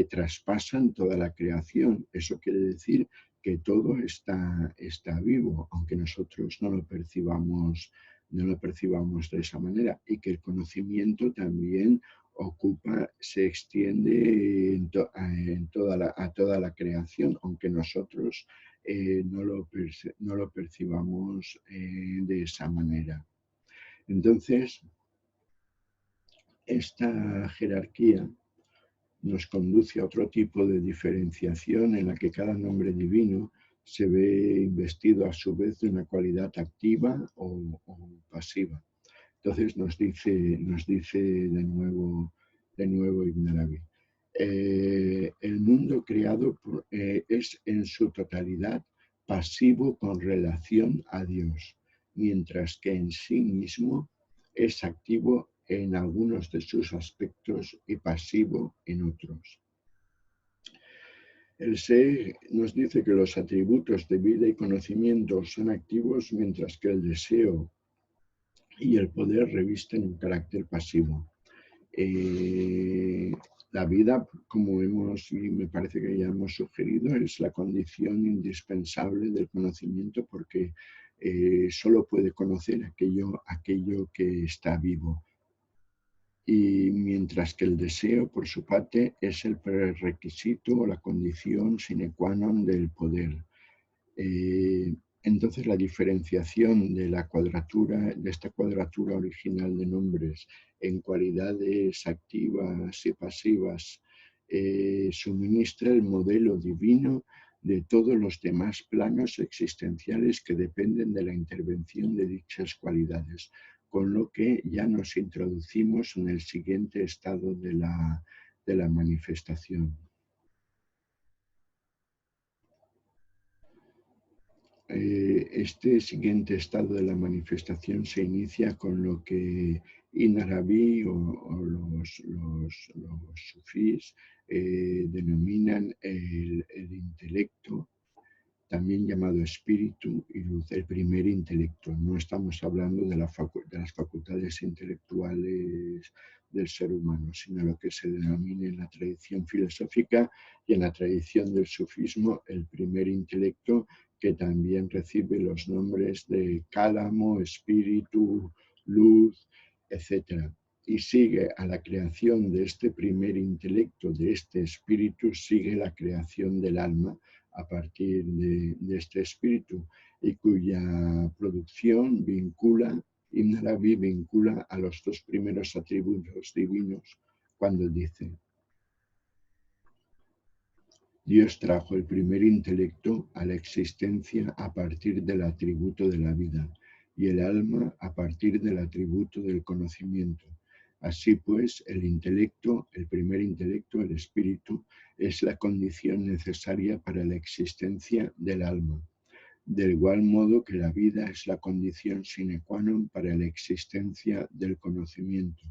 traspasan toda la creación. Eso quiere decir que todo está vivo, aunque nosotros no lo percibamos de esa manera, y que el conocimiento también se extiende a toda la creación, aunque nosotros no lo percibamos de esa manera. Entonces, esta jerarquía nos conduce a otro tipo de diferenciación en la que cada nombre divino se ve investido a su vez de una cualidad activa o pasiva. Entonces nos dice de nuevo Ibn Arabi, el mundo creado es en su totalidad pasivo con relación a Dios, mientras que en sí mismo es activo en algunos de sus aspectos y pasivo en otros. El ser nos dice que los atributos de vida y conocimiento son activos, mientras que el deseo y el poder revisten un carácter pasivo. La vida, como me parece que ya hemos sugerido, es la condición indispensable del conocimiento, porque solo puede conocer aquello que está vivo. Y mientras que el deseo, por su parte, es el prerequisito o la condición sine qua non del poder. Entonces, la diferenciación de esta cuadratura original de nombres en cualidades activas y pasivas suministra el modelo divino de todos los demás planos existenciales que dependen de la intervención de dichas cualidades, con lo que ya nos introducimos en el siguiente estado de la manifestación. Este siguiente estado de la manifestación se inicia con lo que Ibn Arabi o los sufís denominan el intelecto, también llamado espíritu y luz, el primer intelecto. No estamos hablando de las facultades intelectuales del ser humano, sino lo que se denomina en la tradición filosófica y en la tradición del sufismo el primer intelecto, que también recibe los nombres de cálamo, espíritu, luz, etc. Y sigue a la creación de este primer intelecto, de este espíritu, sigue la creación del alma a partir de este espíritu, y cuya producción Ibn Arabi vincula a los dos primeros atributos divinos cuando dice: Dios trajo el primer intelecto a la existencia a partir del atributo de la vida y el alma a partir del atributo del conocimiento. Así pues, el intelecto, el primer intelecto, el espíritu, es la condición necesaria para la existencia del alma. Del igual modo que la vida es la condición sine qua non para la existencia del conocimiento.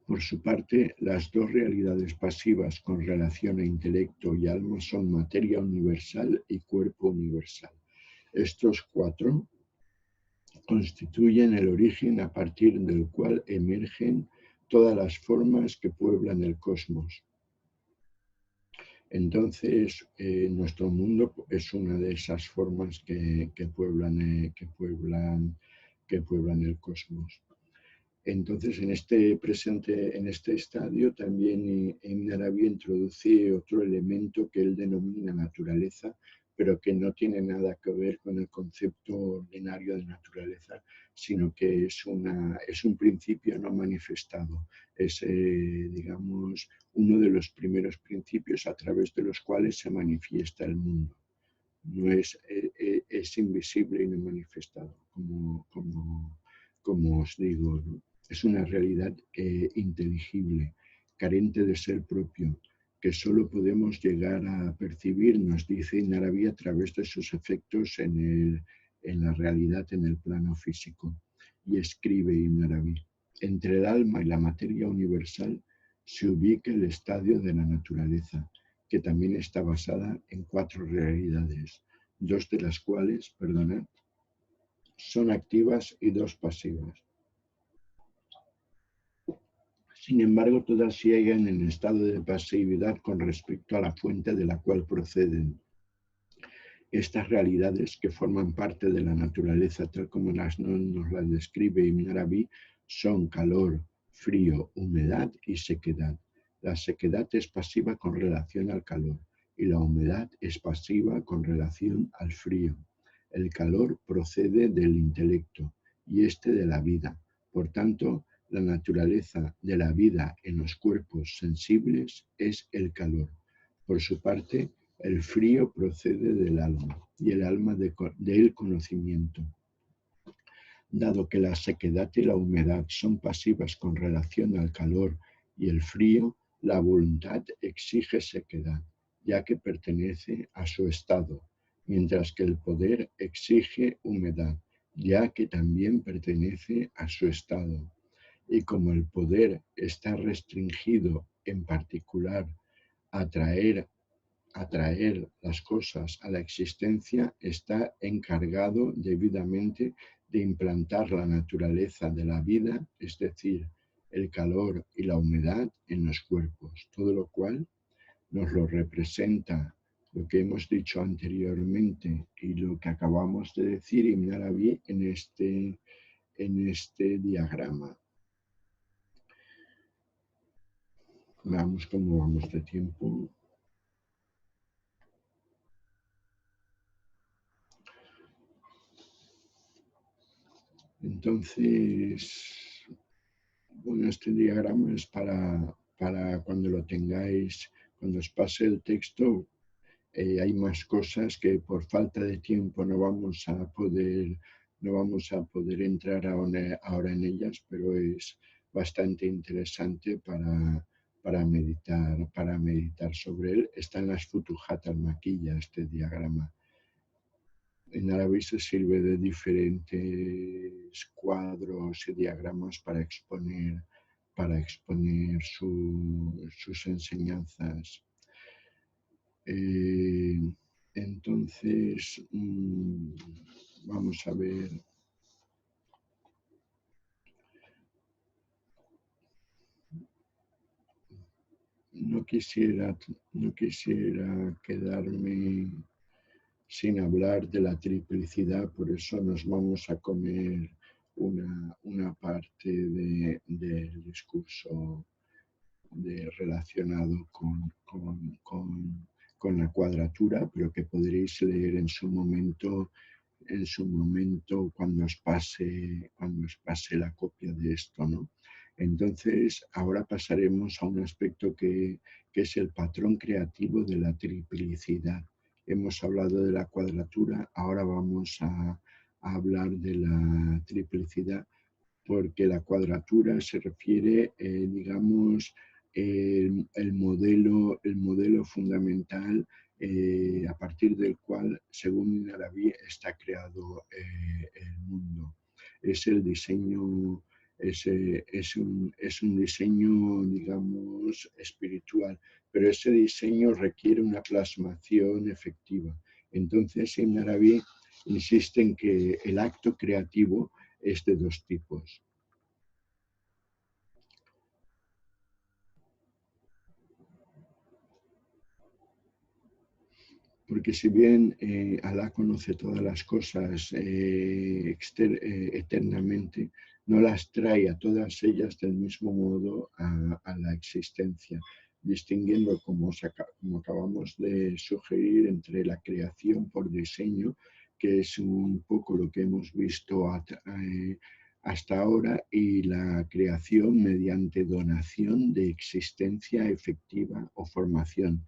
Por su parte, las dos realidades pasivas con relación a intelecto y alma son materia universal y cuerpo universal. Estos cuatro constituyen el origen a partir del cual emergen todas las formas que pueblan el cosmos. Entonces, nuestro mundo es una de esas formas que pueblan el cosmos. Entonces, en este estadio, también Ibn Arabi introduce otro elemento que él denomina naturaleza, pero que no tiene nada que ver con el concepto ordinario de naturaleza, sino que es un principio no manifestado. Es, digamos, uno de los primeros principios a través de los cuales se manifiesta el mundo. No es invisible y no manifestado, como os digo, ¿no? Es una realidad inteligible, carente de ser propio, que solo podemos llegar a percibir, nos dice Ibn Arabi, a través de sus efectos en la realidad, en el plano físico. Y escribe Ibn Arabi: entre el alma y la materia universal se ubica el estadio de la naturaleza, que también está basada en cuatro realidades, dos de las cuales, son activas y dos pasivas. Sin embargo, todas siguen en estado de pasividad con respecto a la fuente de la cual proceden. Estas realidades, que forman parte de la naturaleza tal como nos las describe Ibn Arabi, son calor, frío, humedad y sequedad. La sequedad es pasiva con relación al calor y la humedad es pasiva con relación al frío. El calor procede del intelecto y este de la vida. Por tanto, la naturaleza de la vida en los cuerpos sensibles es el calor. Por su parte, el frío procede del alma y el alma del conocimiento. Dado que la sequedad y la humedad son pasivas con relación al calor y el frío, la voluntad exige sequedad, ya que pertenece a su estado, mientras que el poder exige humedad, ya que también pertenece a su estado. Y como el poder está restringido en particular a atraer las cosas a la existencia, está encargado debidamente de implantar la naturaleza de la vida, es decir, el calor y la humedad en los cuerpos, todo lo cual nos lo representa lo que hemos dicho anteriormente y lo que acabamos de decir Ibn Arabi en este diagrama. Veamos cómo vamos de tiempo. Entonces, bueno, este diagrama es para cuando lo tengáis, cuando os pase el texto. Hay más cosas que por falta de tiempo no vamos a poder entrar ahora en ellas, pero es bastante interesante para meditar sobre él. Está en las Futuhat al-Maquiyya este diagrama. En árabe se sirve de diferentes cuadros y diagramas para exponer sus enseñanzas. Entonces, vamos a ver. No quisiera quedarme sin hablar de la triplicidad, por eso nos vamos a comer una parte del discurso relacionado con la cuadratura, pero que podréis leer en su momento cuando os pase la copia de esto, ¿no? Entonces, ahora pasaremos a un aspecto que es el patrón creativo de la triplicidad. Hemos hablado de la cuadratura, ahora vamos a hablar de la triplicidad, porque la cuadratura se refiere, digamos, el modelo fundamental a partir del cual, según Arabi, está creado el mundo. Es el diseño, es un diseño, digamos, espiritual, pero ese diseño requiere una plasmación efectiva. Entonces, en Arabi insiste en que el acto creativo es de dos tipos. Porque si bien Alá conoce todas las cosas eternamente, no las trae a todas ellas del mismo modo a la existencia, distinguiendo, como acabamos de sugerir, entre la creación por diseño, que es un poco lo que hemos visto hasta ahora, y la creación mediante donación de existencia efectiva o formación.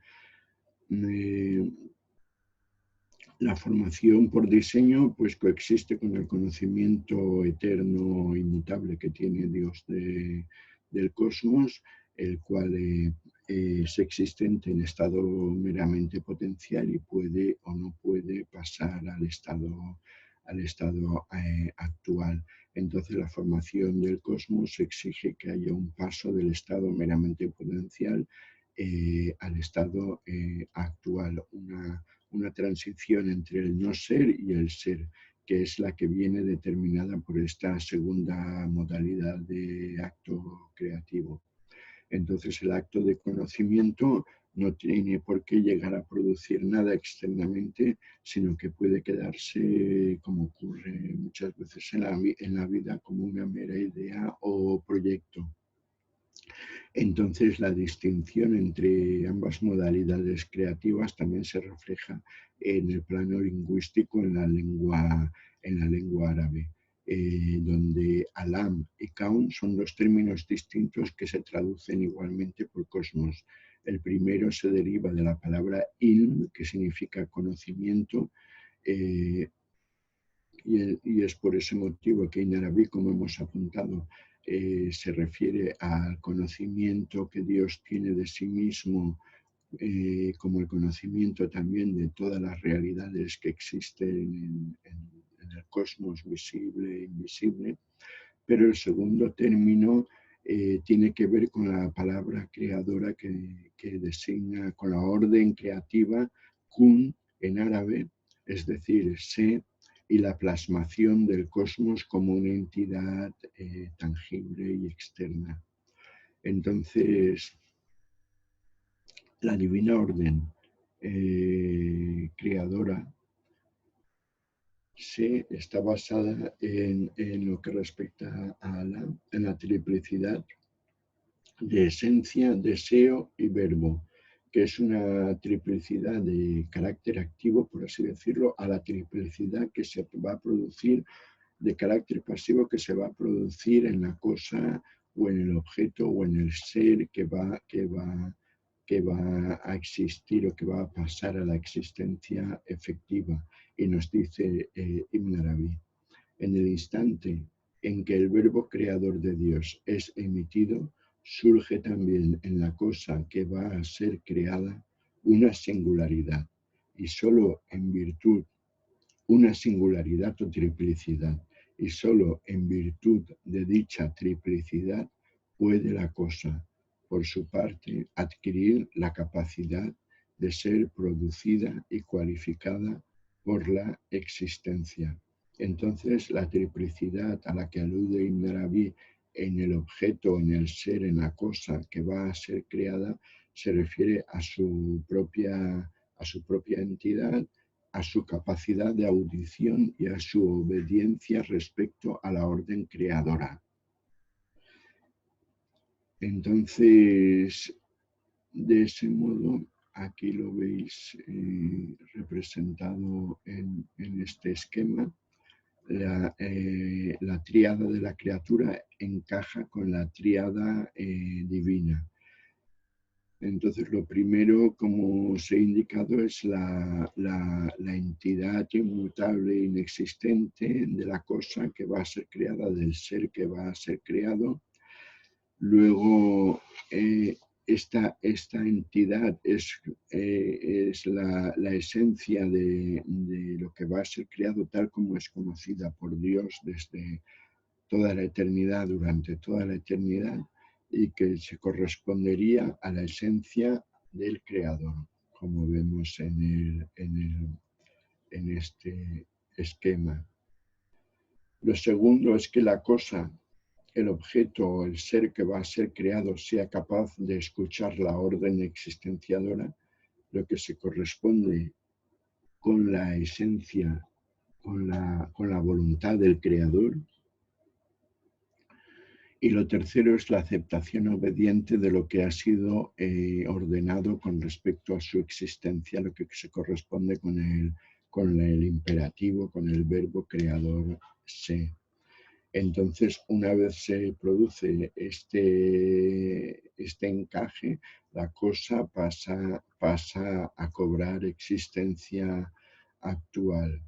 La formación por diseño pues coexiste con el conocimiento eterno e inmutable que tiene Dios del cosmos, el cual es existente en estado meramente potencial y puede o no puede pasar al estado actual. Entonces la formación del cosmos exige que haya un paso del estado meramente potencial al estado actual, una transición entre el no ser y el ser, que es la que viene determinada por esta segunda modalidad de acto creativo. Entonces el acto de conocimiento no tiene por qué llegar a producir nada externamente, sino que puede quedarse, como ocurre muchas veces en la vida, como una mera idea o proyecto. Entonces, la distinción entre ambas modalidades creativas también se refleja en el plano lingüístico en la lengua árabe, donde alam y kaun son dos términos distintos que se traducen igualmente por cosmos. El primero se deriva de la palabra ilm, que significa conocimiento, y es por ese motivo que en árabe, como hemos apuntado, se refiere al conocimiento que Dios tiene de sí mismo, como el conocimiento también de todas las realidades que existen en el cosmos visible e invisible. Pero el segundo término tiene que ver con la palabra creadora que designa, con la orden creativa, kun en árabe, es decir, se, y la plasmación del cosmos como una entidad tangible y externa. Entonces, la divina orden creadora está basada en lo que respecta en la triplicidad de esencia, deseo y verbo, que es una triplicidad de carácter activo, por así decirlo, a la triplicidad que se va a producir de carácter pasivo, que se va a producir en la cosa o en el objeto o en el ser que va a existir o que va a pasar a la existencia efectiva. Y nos dice Ibn Arabi, en el instante en que el verbo creador de Dios es emitido, surge también en la cosa que va a ser creada una singularidad. Y solo en virtud una singularidad o triplicidad, y solo en virtud de dicha triplicidad puede la cosa, por su parte, adquirir la capacidad de ser producida y cualificada por la existencia. Entonces, la triplicidad a la que alude Ibn Arabi en el objeto, en el ser, en la cosa que va a ser creada, se refiere a su propia entidad, a su capacidad de audición y a su obediencia respecto a la orden creadora. Entonces, de ese modo, aquí lo veis representado en este esquema. La tríada de la criatura encaja con la tríada divina. Entonces, lo primero, como os he indicado, es la entidad inmutable e inexistente de la cosa que va a ser creada, del ser que va a ser creado. Luego, esta entidad es la esencia de lo que va a ser creado tal como es conocida por Dios desde toda la eternidad, durante toda la eternidad, y que se correspondería a la esencia del Creador, como vemos en este esquema. Lo segundo es que la cosa, el objeto o el ser que va a ser creado sea capaz de escuchar la orden existenciadora, lo que se corresponde con la esencia, con la voluntad del Creador. Y lo tercero es la aceptación obediente de lo que ha sido ordenado con respecto a su existencia, lo que se corresponde con el imperativo, con el verbo creador sé. Entonces, una vez se produce este encaje, la cosa pasa a cobrar existencia actual.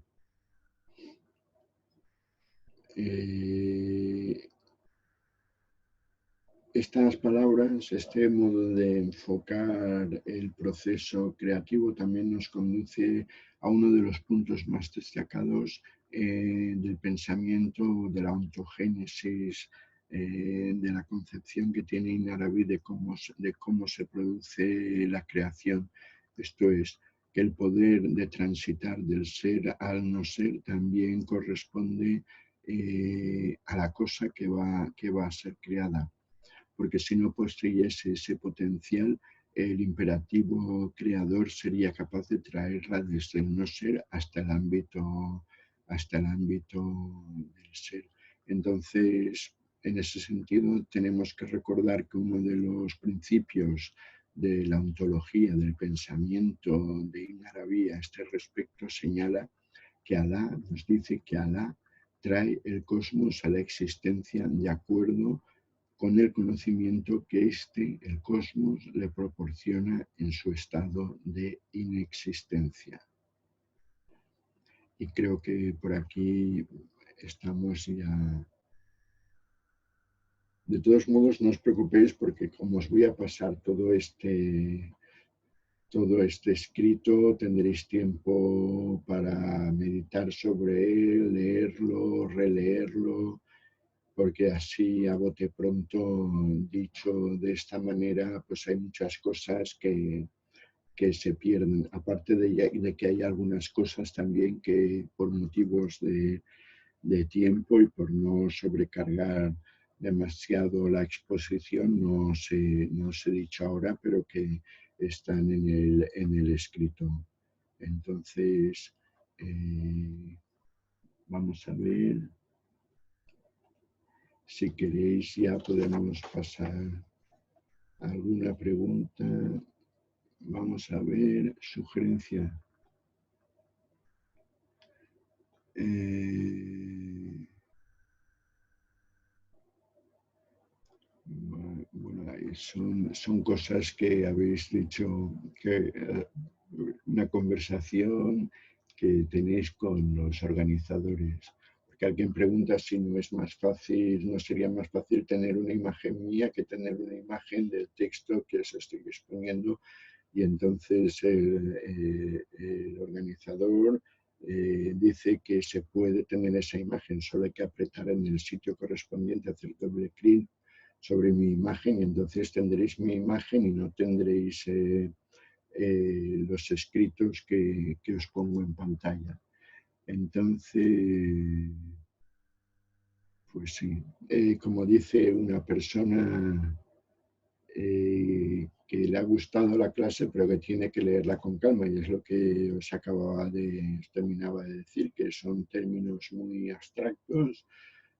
Estas palabras, este modo de enfocar el proceso creativo también nos conduce a uno de los puntos más destacados del pensamiento, de la ontogénesis, de la concepción que tiene Ibn Arabi de cómo se produce la creación. Esto es, que el poder de transitar del ser al no ser también corresponde a la cosa que va a ser creada, porque si no poseyese ese potencial, el imperativo creador sería capaz de traerla desde el no ser hasta el ámbito del ser. Entonces, en ese sentido, tenemos que recordar que uno de los principios de la ontología, del pensamiento de Ibn Arabi a este respecto, señala que Alá, nos dice que Alá trae el cosmos a la existencia de acuerdo con el conocimiento que el cosmos, le proporciona en su estado de inexistencia. Y creo que por aquí estamos ya. De todos modos, no os preocupéis porque como os voy a pasar todo este escrito, tendréis tiempo para meditar sobre él, leerlo, releerlo, porque así a bote pronto, dicho de esta manera, pues hay muchas cosas que se pierden. Aparte de que hay algunas cosas también que por motivos de tiempo y por no sobrecargar demasiado la exposición, no os he dicho ahora, pero que están en el escrito. Entonces, vamos a ver. Si queréis ya podemos pasar a alguna pregunta. Vamos a ver, sugerencia. Bueno, son cosas que habéis dicho, que una conversación que tenéis con los organizadores. Porque alguien pregunta si no es más fácil, no sería más fácil tener una imagen mía que tener una imagen del texto que os estoy exponiendo. Y entonces el organizador dice que se puede tener esa imagen, solo hay que apretar en el sitio correspondiente, hacer doble clic sobre mi imagen, entonces tendréis mi imagen y no tendréis los escritos que os pongo en pantalla. Entonces, pues sí, como dice una persona que le ha gustado la clase, pero que tiene que leerla con calma, y es lo que os terminaba de decir, que son términos muy abstractos,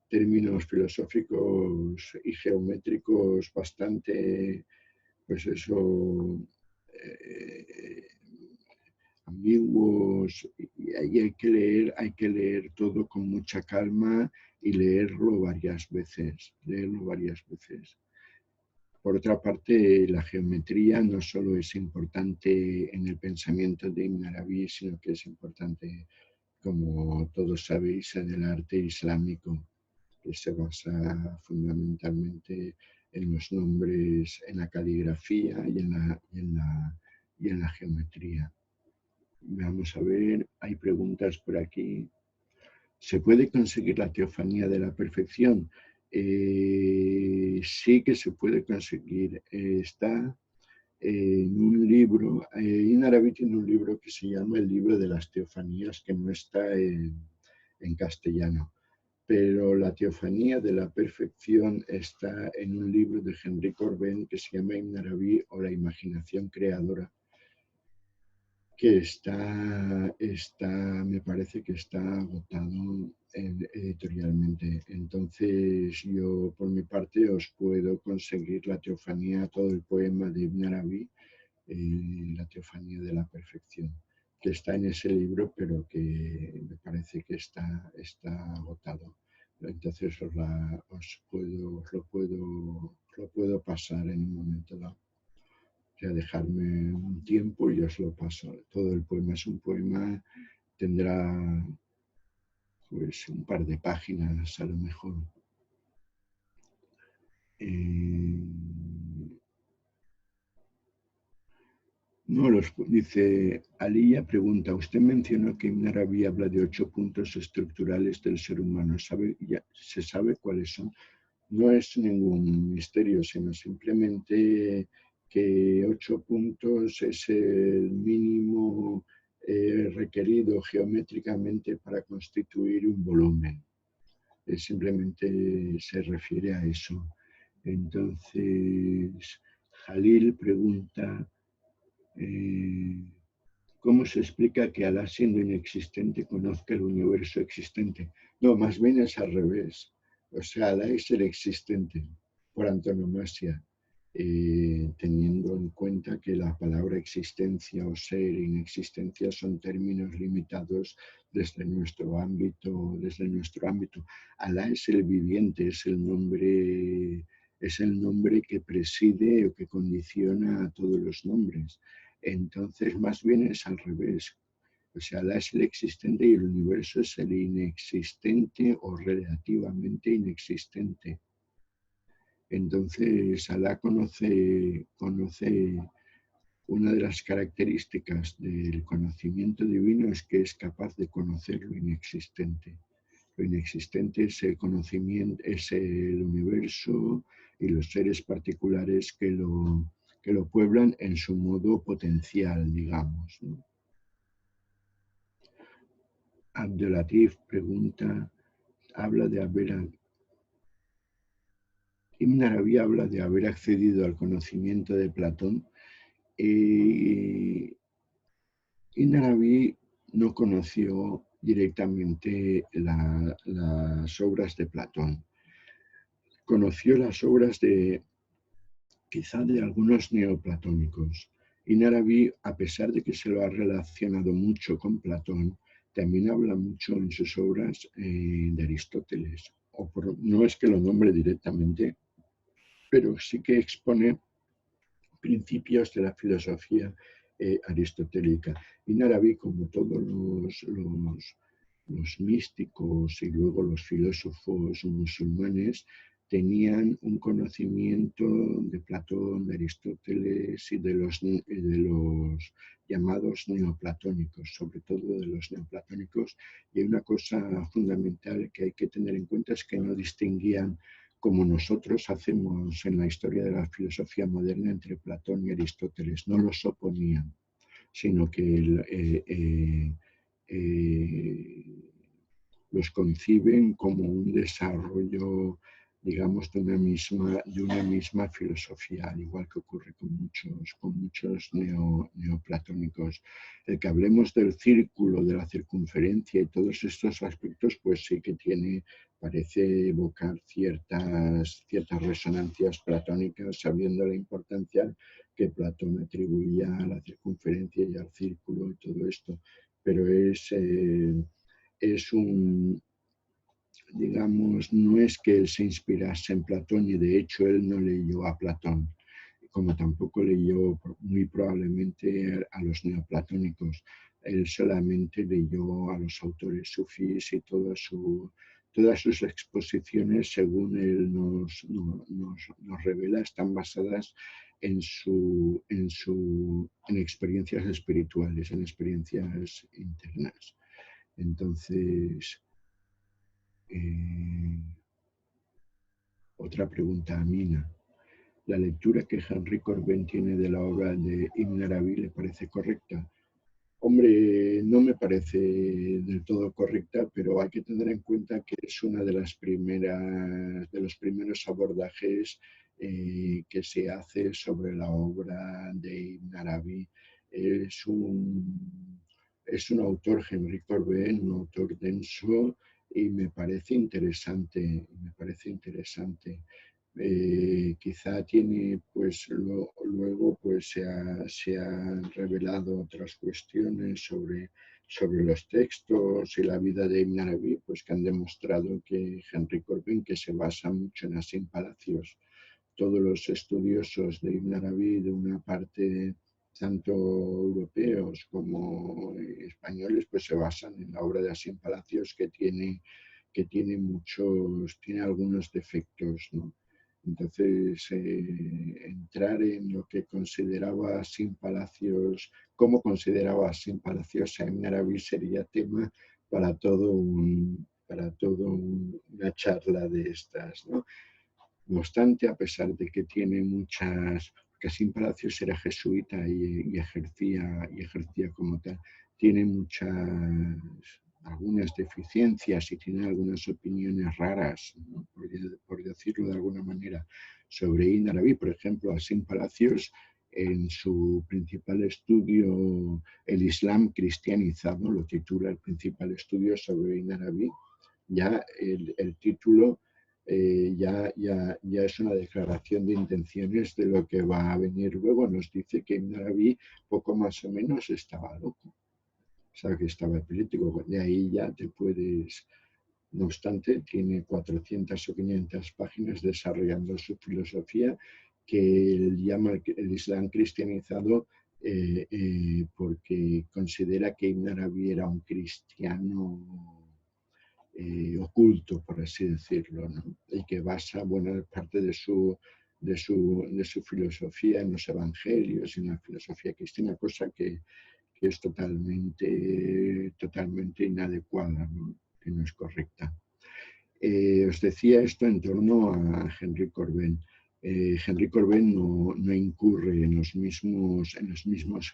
términos filosóficos y geométricos bastante, pues eso, eh, ambiguos, y hay que leer todo con mucha calma y leerlo varias veces, Por otra parte, la geometría no solo es importante en el pensamiento de Ibn Arabi, sino que es importante, como todos sabéis, en el arte islámico, que se basa fundamentalmente en los nombres, en la caligrafía y en la geometría. Vamos a ver, hay preguntas por aquí. ¿Se puede conseguir la teofanía de la perfección? Sí que se puede conseguir. Está en un libro, Ibn Arabi tiene un libro que se llama El libro de las teofanías, que no está en castellano. Pero la teofanía de la perfección está en un libro de Henry Corbin que se llama Ibn Arabi o la imaginación creadora, que me parece que está agotado editorialmente. Entonces yo por mi parte os puedo conseguir la teofanía, todo el poema de Ibn Arabi, la teofanía de la perfección, que está en ese libro, pero que me parece que está agotado. Entonces os lo puedo pasar en un momento dado. O sea, dejarme un tiempo y os lo paso. Todo el poema es un poema, tendrá pues un par de páginas a lo mejor. Dice Aliyah, pregunta, usted mencionó que Ibn Arabi habla de 8 puntos estructurales del ser humano. ¿Se sabe cuáles son? No es ningún misterio, sino simplemente que 8 puntos es el mínimo requerido geométricamente para constituir un volumen. Simplemente se refiere a eso. Entonces, Jalil pregunta, ¿cómo se explica que Alá, siendo inexistente, conozca el universo existente? No, más bien es al revés. O sea, Alá es el existente por antonomasia, teniendo en cuenta que la palabra existencia o ser, inexistencia son términos limitados desde nuestro ámbito. Alá es el viviente, es el nombre que preside o que condiciona a todos los nombres. Entonces, más bien es al revés. O sea, Alá es el existente y el universo es el inexistente o relativamente inexistente. Entonces, Alá conoce una de las características del conocimiento divino es que es capaz de conocer lo inexistente. Lo inexistente es el conocimiento, es el universo y los seres particulares que lo pueblan en su modo potencial, digamos, ¿no? Abdelatif pregunta, Ibn Arabi habla de haber accedido al conocimiento de Platón. Ibn Arabi no conoció directamente las obras de Platón. Conoció las obras quizá de algunos neoplatónicos. Ibn Arabi, a pesar de que se lo ha relacionado mucho con Platón, también habla mucho en sus obras de Aristóteles. No es que lo nombre directamente, pero sí que expone principios de la filosofía aristotélica. Ibn Arabi, como todos los místicos y luego los filósofos musulmanes, tenían un conocimiento de Platón, de Aristóteles y de los llamados neoplatónicos, sobre todo de los neoplatónicos. Y hay una cosa fundamental que hay que tener en cuenta, es que no distinguían, como nosotros hacemos en la historia de la filosofía moderna, entre Platón y Aristóteles. No los oponían, sino que los conciben como un desarrollo, digamos, de una misma filosofía, al igual que ocurre con muchos neoplatónicos. El que hablemos del círculo, de la circunferencia y todos estos aspectos, pues sí que parece evocar ciertas resonancias platónicas, sabiendo la importancia que Platón atribuía a la circunferencia y al círculo y todo esto. Pero digamos, no es que él se inspirase en Platón, y de hecho él no leyó a Platón, como tampoco leyó muy probablemente a los neoplatónicos. Él solamente leyó a los autores sufís y todas sus exposiciones, según él nos revela, están basadas en experiencias espirituales, en experiencias internas. Entonces, otra pregunta a Mina. ¿La lectura que Henry Corbin tiene de la obra de Ibn Arabi le parece correcta? Hombre, no me parece del todo correcta, pero hay que tener en cuenta que es una de los primeros abordajes que se hace sobre la obra de Ibn Arabi. Es un autor, Henry Corbin, un autor denso, y me parece interesante, quizá tiene, pues luego pues se han revelado otras cuestiones sobre los textos y la vida de Ibn Arabi, pues que han demostrado que Henry Corbin, que se basa mucho en Asim Palacios. Todos los estudiosos de Ibn Arabi, de una parte tanto europeos como españoles, pues se basan en la obra de Asim Palacios, que tiene algunos defectos, ¿no? Entonces, entrar en lo que consideraba Asim Palacios, cómo consideraba Asim Palacios a Ibn Arabi, sería tema para una charla de estas, ¿no? No obstante, a pesar de que tiene porque Asim Palacios era jesuita y ejercía como tal, tiene algunas deficiencias y tiene algunas opiniones raras, ¿no? por decirlo de alguna manera, sobre Ibn Arabi. Por ejemplo, Asim Palacios, en su principal estudio, El Islam cristianizado, lo titula El principal estudio sobre Ibn Arabi. Ya el título ya es una declaración de intenciones de lo que va a venir luego. Nos dice que Ibn Arabi poco más o menos estaba loco, o sea, que estaba epiléptico. De ahí ya te puedes... No obstante, tiene 400 o 500 páginas desarrollando su filosofía, que él llama el Islam cristianizado, porque considera que Ibn Arabi era un cristiano oculto, por así decirlo, ¿no? Y que basa buena parte de su filosofía en los evangelios y en la filosofía cristiana, cosa que es totalmente inadecuada, ¿no? Que no es correcta. Os decía esto en torno a Henry Corbin. Henry Corbin no incurre en los mismos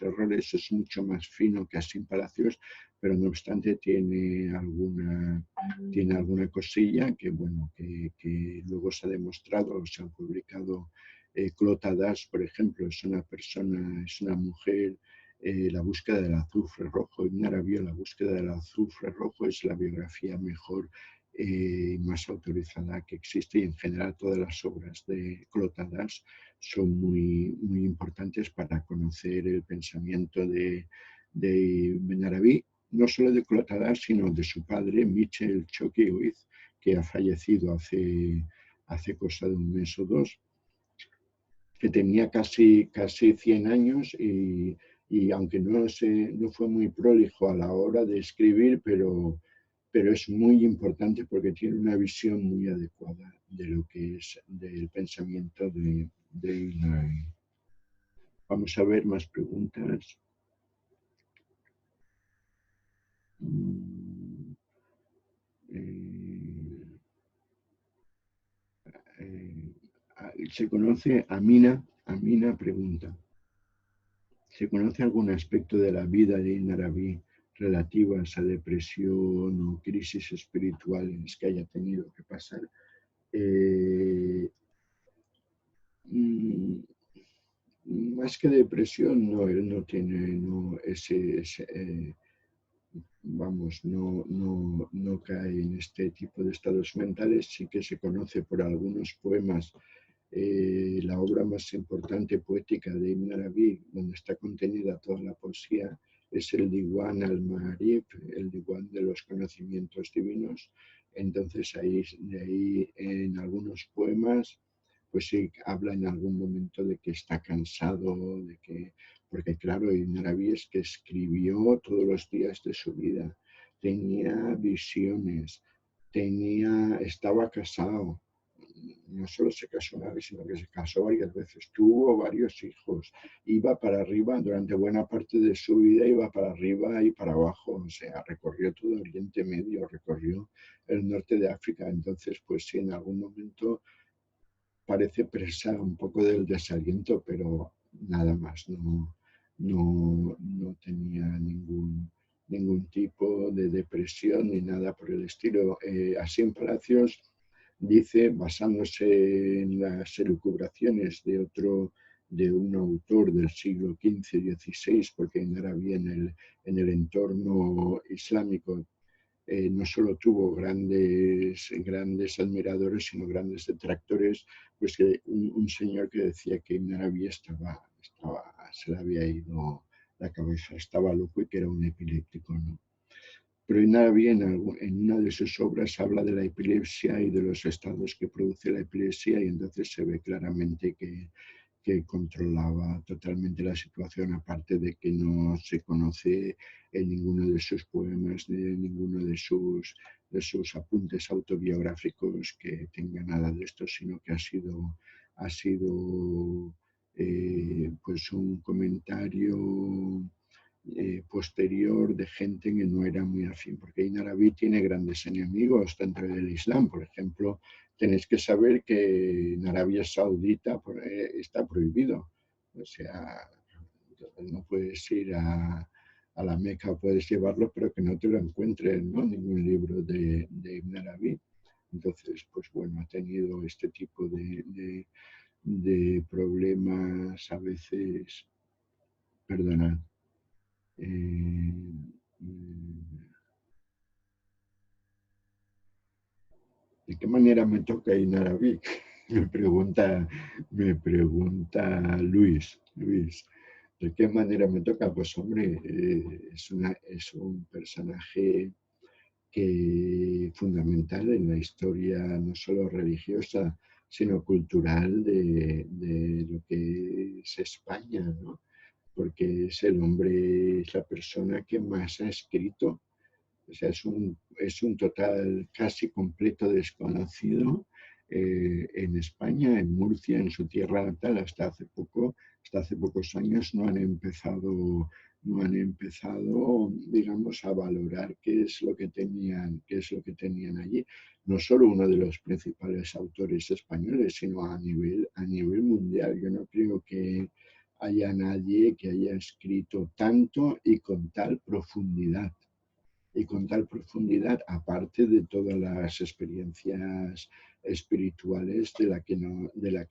errores, es mucho más fino que Asim Palacios, pero no obstante tiene alguna cosilla que, bueno, que luego se ha demostrado, se han publicado. Clotadas, por ejemplo, es una mujer. La búsqueda del azufre rojo, Ibn Arabi, La búsqueda del azufre rojo, es la biografía mejor, más autorizada que existe, y en general todas las obras de Clotadas son muy importantes para conocer el pensamiento de Ibn Arabi, no solo de Clotadas, sino de su padre, Michel Choquehuiz, que ha fallecido hace cosa de un mes o dos, que tenía casi 100 años, y aunque no fue muy prolijo a la hora de escribir, pero pero es muy importante porque tiene una visión muy adecuada de lo que es del pensamiento de Inari. Vamos a ver más preguntas. Eh, eh, ¿Se conoce? Amina pregunta. ¿Se conoce algún aspecto de la vida de Inarabi relativas a depresión o crisis espirituales que haya tenido que pasar? Mm, Más que depresión, no, él no tiene no, vamos, no cae en este tipo de estados mentales. Sí que se conoce por algunos poemas. La obra más importante poética de Ibn Arabi, donde está contenida toda la poesía, es el Diwan al-Ma'arif, el Diwan de los conocimientos divinos. Entonces de ahí en algunos poemas pues sí habla en algún momento de que está cansado, de que, porque claro, Ibn Arabi es que escribió todos los días de su vida, tenía visiones, estaba casado, no solo se casó una vez, sino que se casó varias veces, tuvo varios hijos, iba para arriba durante buena parte de su vida, iba para arriba y para abajo, o sea, recorrió todo Oriente Medio, recorrió el norte de África, entonces pues sí, en algún momento parece presa un poco del desaliento, pero nada más, no tenía ningún tipo de depresión ni nada por el estilo. Así en Palacios dice, basándose en las elucubraciones de un autor del siglo XV-XVI, porque en Arabia, en el entorno islámico, no solo tuvo grandes admiradores, sino grandes detractores, pues que un señor que decía que Ibn Arabi se le había ido la cabeza, estaba loco y que era un epiléptico, ¿no? Pero Ibn Arabi en una de sus obras habla de la epilepsia y de los estados que produce la epilepsia y entonces se ve claramente que controlaba totalmente la situación, aparte de que no se conoce en ninguno de sus poemas ni en ninguno de sus apuntes autobiográficos que tenga nada de esto, sino que ha sido pues un comentario posterior de gente que no era muy afín, porque Ibn Arabi tiene grandes enemigos dentro del Islam. Por ejemplo, tenéis que saber que en Arabia Saudita está prohibido. O sea, no puedes ir a la Meca, puedes llevarlo, pero que no te lo encuentres, ¿no? Ningún libro de Ibn Arabi. Entonces, pues bueno, ha tenido este tipo de problemas a veces, perdonad, eh, ¿de qué manera me toca Inarabic? Me pregunta Luis, ¿de qué manera me toca? Pues hombre, es un personaje fundamental en la historia no solo religiosa, sino cultural de lo que es España, ¿no? Porque es el hombre, es la persona que más ha escrito. O sea, es un total casi completo desconocido en España, en Murcia, en su tierra natal, hasta hace pocos años no han empezado, digamos, a valorar qué es lo que tenían allí. No solo uno de los principales autores españoles, sino a nivel mundial. Yo no creo que haya nadie que haya escrito tanto y con tal profundidad aparte de todas las experiencias espirituales de las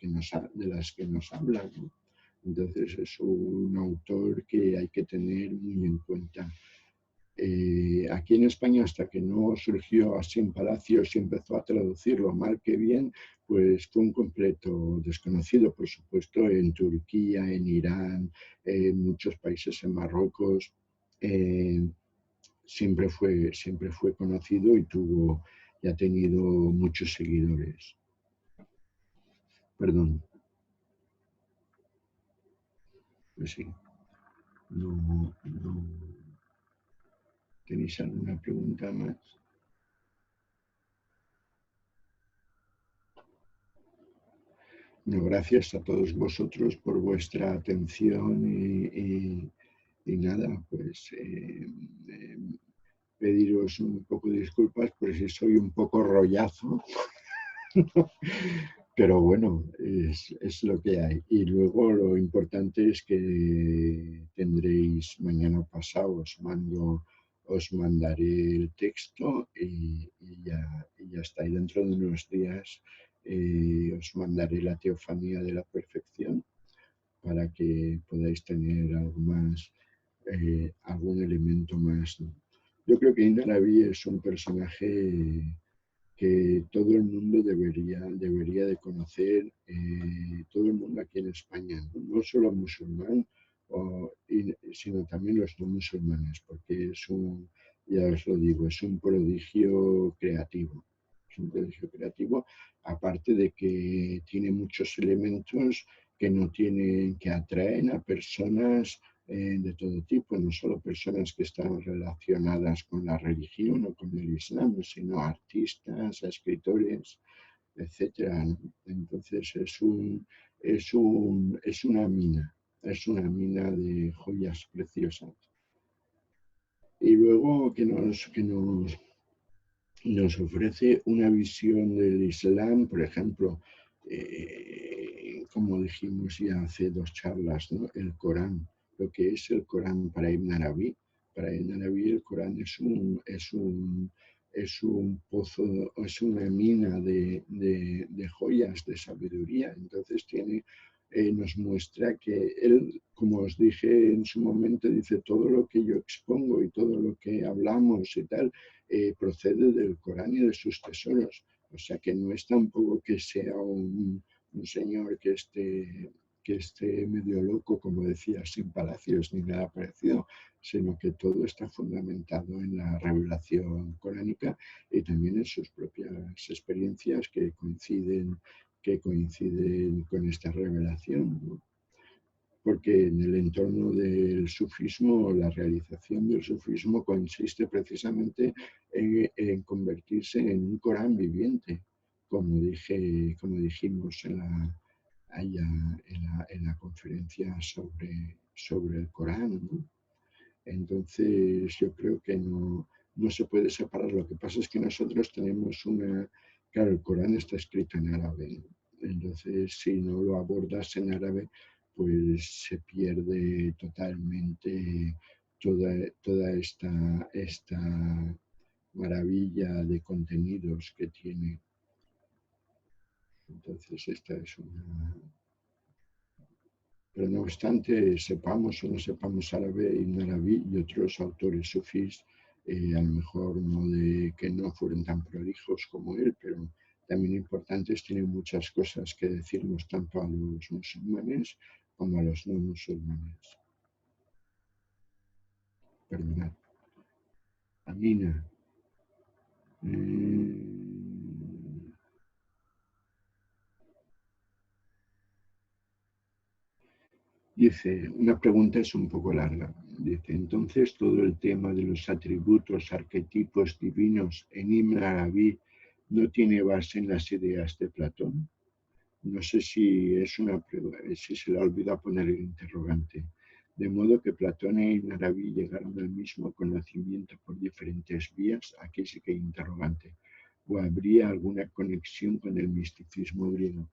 que nos hablan, ¿no? Entonces es un autor que hay que tener muy en cuenta. Aquí en España, hasta que no surgió así en Palacios y empezó a traducirlo mal que bien, pues fue un completo desconocido, por supuesto, en Turquía, en Irán, en muchos países, en Marruecos. Eh, siempre fue conocido y ha tenido muchos seguidores. Perdón, pues sí, no, ¿tenéis alguna pregunta más? Bueno, gracias a todos vosotros por vuestra atención y nada, pues eh, pediros un poco de disculpas por si soy un poco rollazo, pero bueno, es lo que hay. Y luego lo importante es que tendréis mañana o pasado, os mandaré el texto y ya está. Y dentro de unos días os mandaré la teofanía de la perfección para que podáis tener algo más, algún elemento más, ¿no? Yo creo que Indra es un personaje que todo el mundo debería de conocer, todo el mundo aquí en España, no solo musulmán, sino también los no musulmanes, porque ya os lo digo, es un prodigio creativo. Es un prodigio creativo, aparte de que tiene muchos elementos que atraen a personas de todo tipo, no solo personas que están relacionadas con la religión o con el Islam, sino artistas, escritores, etcétera, ¿no? Entonces es una mina de joyas preciosas. Y luego nos ofrece una visión del Islam, por ejemplo, como dijimos ya hace dos charlas, ¿no? El Corán, lo que es el Corán para Ibn Arabi. Para Ibn Arabi el Corán es un pozo, es una mina de joyas, de sabiduría. Entonces nos muestra que él, como os dije en su momento, dice todo lo que yo expongo y todo lo que hablamos y tal, procede del Corán y de sus tesoros. O sea que no es tampoco que sea un señor que esté medio loco, como decía, sin palacios ni nada parecido, sino que todo está fundamentado en la revelación coránica y también en sus propias experiencias que coinciden con esta revelación, ¿no? Porque en el entorno del sufismo, la realización del sufismo consiste precisamente en convertirse en un Corán viviente, como dijimos allá en la conferencia sobre el Corán, ¿no? Entonces yo creo que no se puede separar. Lo que pasa es que nosotros tenemos claro, el Corán está escrito en árabe, ¿no? Entonces si no lo abordas en árabe, pues se pierde totalmente toda esta maravilla de contenidos que tiene. Entonces esta es una... Pero no obstante, sepamos o no sepamos árabe, Ibn Arabi y otros autores sufís, a lo mejor no de que no fueron tan prolijos como él, pero también importantes, tienen muchas cosas que decirnos tanto a los musulmanes como a los no musulmanes. Perdonad. Amina. Dice, una pregunta es un poco larga. Dice, entonces todo el tema de los atributos, arquetipos divinos en Ibn Arabi no tiene base en las ideas de Platón. No sé si se le olvida poner el interrogante. De modo que Platón e Ibn Arabi llegaron al mismo conocimiento por diferentes vías. Aquí sí que hay interrogante. ¿O habría alguna conexión con el misticismo griego?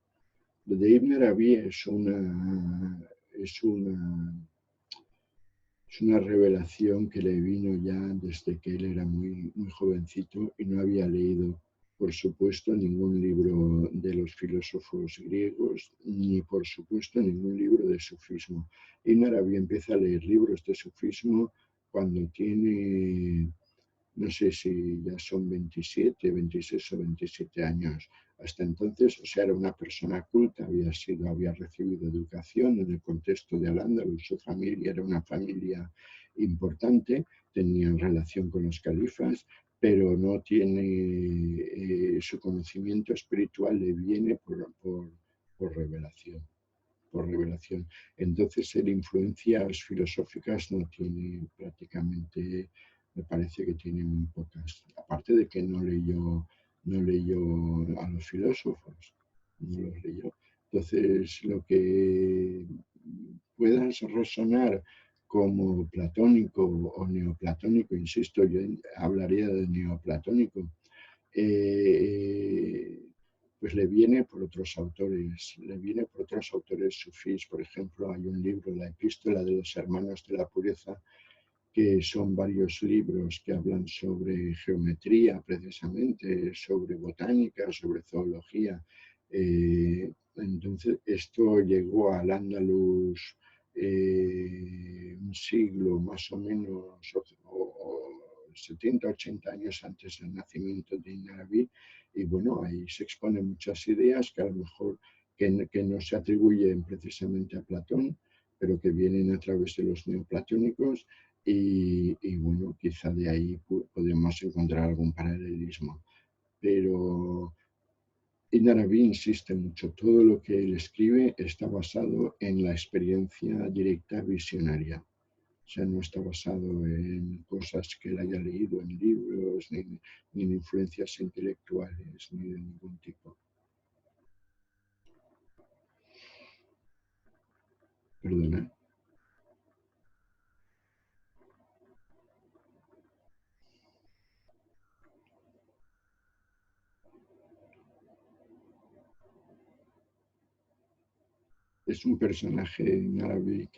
Lo de Ibn Arabi es una, es una revelación que le vino ya desde que él era muy jovencito y no había leído, por supuesto, ningún libro de los filósofos griegos, ni por supuesto ningún libro de sufismo. Ibn Arabi empieza a leer libros de sufismo cuando tiene, no sé si ya son 27, 26 o 27 años. Hasta entonces, o sea, era una persona culta, había recibido educación en el contexto de Al-Ándalus, su familia era una familia importante, tenían relación con los califas, pero no tiene, su conocimiento espiritual le viene por revelación, por revelación. Entonces, él influencias filosóficas no tiene prácticamente, me parece que tiene muy pocas. Aparte de que no leyó a los filósofos, no los leyó. Entonces, lo que puedas resonar como platónico o neoplatónico, insisto, yo hablaría de neoplatónico, pues le viene por otros autores sufís. Por ejemplo, hay un libro, La Epístola de los Hermanos de la Pureza, que son varios libros que hablan sobre geometría, precisamente, sobre botánica, sobre zoología. Entonces, esto llegó al Andalus un siglo más o menos, o 70, 80 años antes del nacimiento de Ibn Arabi, y bueno, ahí se exponen muchas ideas que a lo mejor que no se atribuyen precisamente a Platón, pero que vienen a través de los neoplatónicos y bueno, quizá de ahí podemos encontrar algún paralelismo. Pero Ibn Arabi insiste mucho, todo lo que él escribe está basado en la experiencia directa visionaria. O sea, no está basado en cosas que él haya leído en libros, ni en influencias intelectuales, ni de ningún tipo. Perdona. Es un personaje en árabe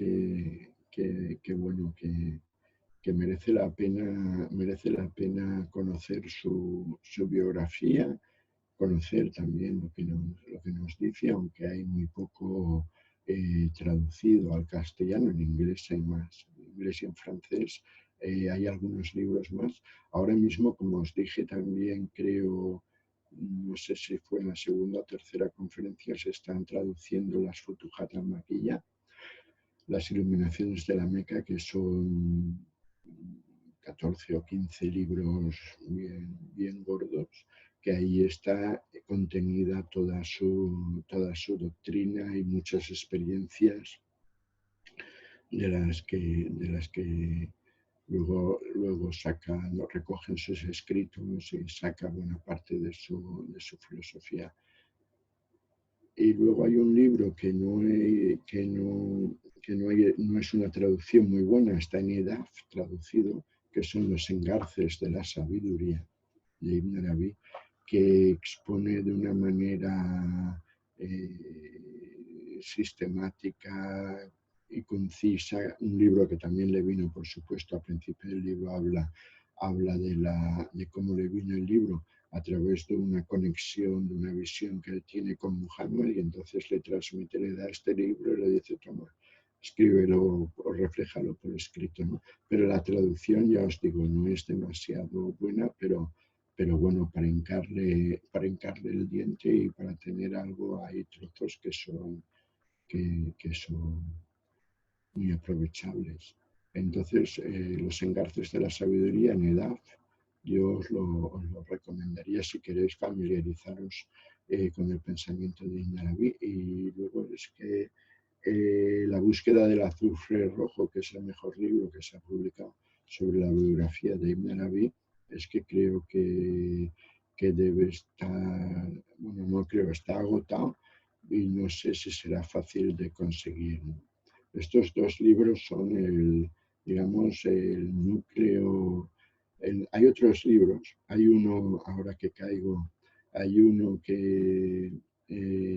bueno, que merece la pena conocer su biografía, conocer también lo que nos dice, aunque hay muy poco traducido al castellano. En inglés hay más, en inglés y en francés hay algunos libros más. Ahora mismo, como os dije también, creo, no sé si fue en la segunda o tercera conferencia, se están traduciendo las Futuhat al-Maquiyya, las iluminaciones de la Meca, que son 14 o 15 libros bien gordos, que ahí está contenida toda su doctrina y muchas experiencias de las que luego sacan, recogen sus escritos y saca buena parte de su filosofía. Y luego hay un libro no es una traducción muy buena, está en EDAF traducido, que son Los engarces de la sabiduría de Ibn Arabi, que expone de una manera sistemática y concisa un libro que también le vino, por supuesto, al principio del libro habla de cómo le vino el libro a través de una conexión, de una visión que él tiene con Muhammad, y entonces le transmite, le da este libro y le dice, toma, escríbelo o refléjalo por escrito, ¿no? Pero la traducción, ya os digo, no es demasiado buena, pero bueno, para hincarle el diente y para tener algo, hay trozos que son muy aprovechables. Entonces, los engarces de la sabiduría en EDAF, yo os lo recomendaría si queréis familiarizaros con el pensamiento de Ibn Arabi. Y luego es que La búsqueda del azufre rojo, que es el mejor libro que se ha publicado sobre la biografía de Ibn Arabi, es que creo que debe estar, bueno, no creo, está agotado y no sé si será fácil de conseguir, ¿no? Estos dos libros son digamos, el núcleo. Hay otros libros, hay uno, ahora que caigo, hay uno que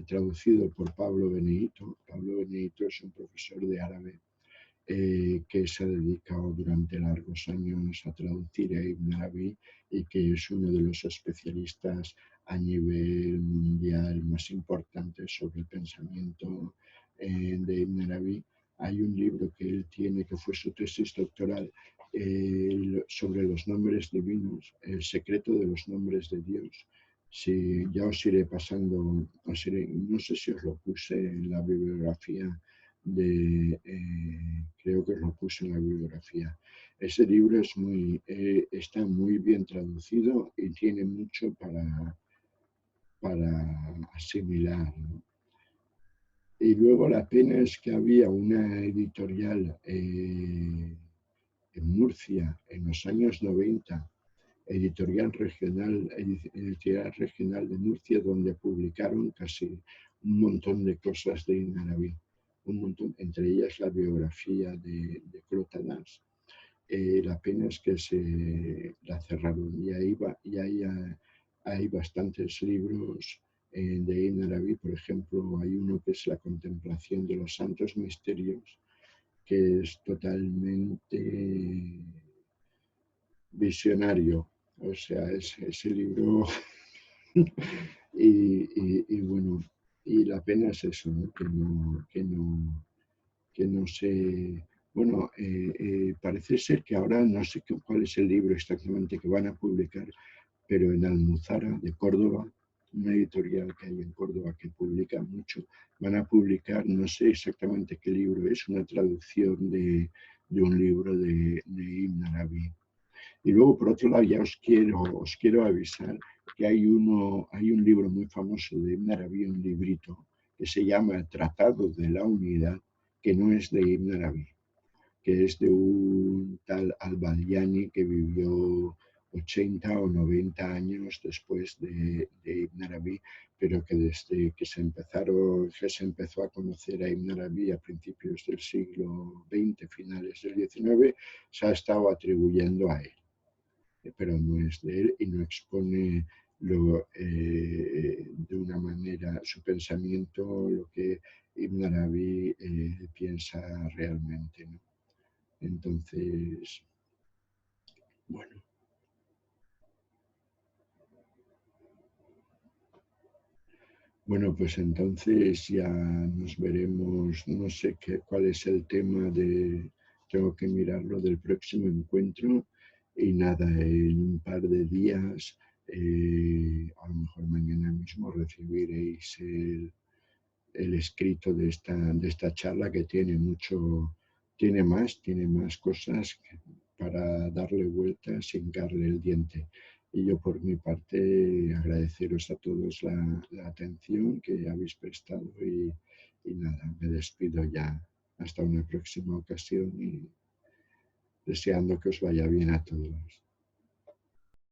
traducido por Pablo Benedito. Pablo Benedito es un profesor de árabe que se ha dedicado durante largos años a traducir a Ibn Arabi y que es uno de los especialistas a nivel mundial más importantes sobre el pensamiento de Ibn Arabi. Hay un libro que él tiene, que fue su tesis doctoral, sobre los nombres divinos, el secreto de los nombres de Dios. Sí, ya os iré pasando, no sé si os lo puse en la bibliografía creo que os lo puse en la bibliografía. Ese libro está muy bien traducido y tiene mucho para asimilar, ¿no? Y luego la pena es que había una editorial en Murcia en los años 90, editorial regional de Murcia, donde publicaron casi un montón de cosas de Ibn Arabi, un montón, entre ellas la biografía de Clotadas. La pena es que se la cerraron y ahí hay bastantes libros de Ibn Arabi. Por ejemplo, hay uno que es La contemplación de los santos misterios, que es totalmente visionario. O sea, ese libro y bueno, y la pena es eso, ¿no? Que no se... Bueno, parece ser que ahora no sé cuál es el libro exactamente que van a publicar, pero en Almuzara de Córdoba, una editorial que hay en Córdoba que publica mucho, van a publicar, no sé exactamente qué libro, es una traducción de un libro de Ibn Arabi. Y luego, por otro lado, ya os quiero avisar que hay un libro muy famoso de Ibn Arabi, un librito, que se llama El Tratado de la Unidad, que no es de Ibn Arabi, que es de un tal Al-Badiani que vivió 80 o 90 años después de Ibn Arabi, pero que desde que se empezó a conocer a Ibn Arabi a principios del siglo XX, finales del XIX, se ha estado atribuyendo a él, pero no es de él y no expone de una manera su pensamiento, lo que Ibn Arabi piensa realmente, ¿no? Entonces, bueno, bueno, pues entonces ya nos veremos, no sé cuál es el tema tengo que mirarlo del próximo encuentro y nada, en un par de días, a lo mejor mañana mismo recibiréis el escrito de esta charla que tiene mucho, tiene más cosas para darle vueltas sin darle el diente. Y yo por mi parte agradeceros a todos la atención que habéis prestado y nada, me despido ya hasta una próxima ocasión y deseando que os vaya bien a todos.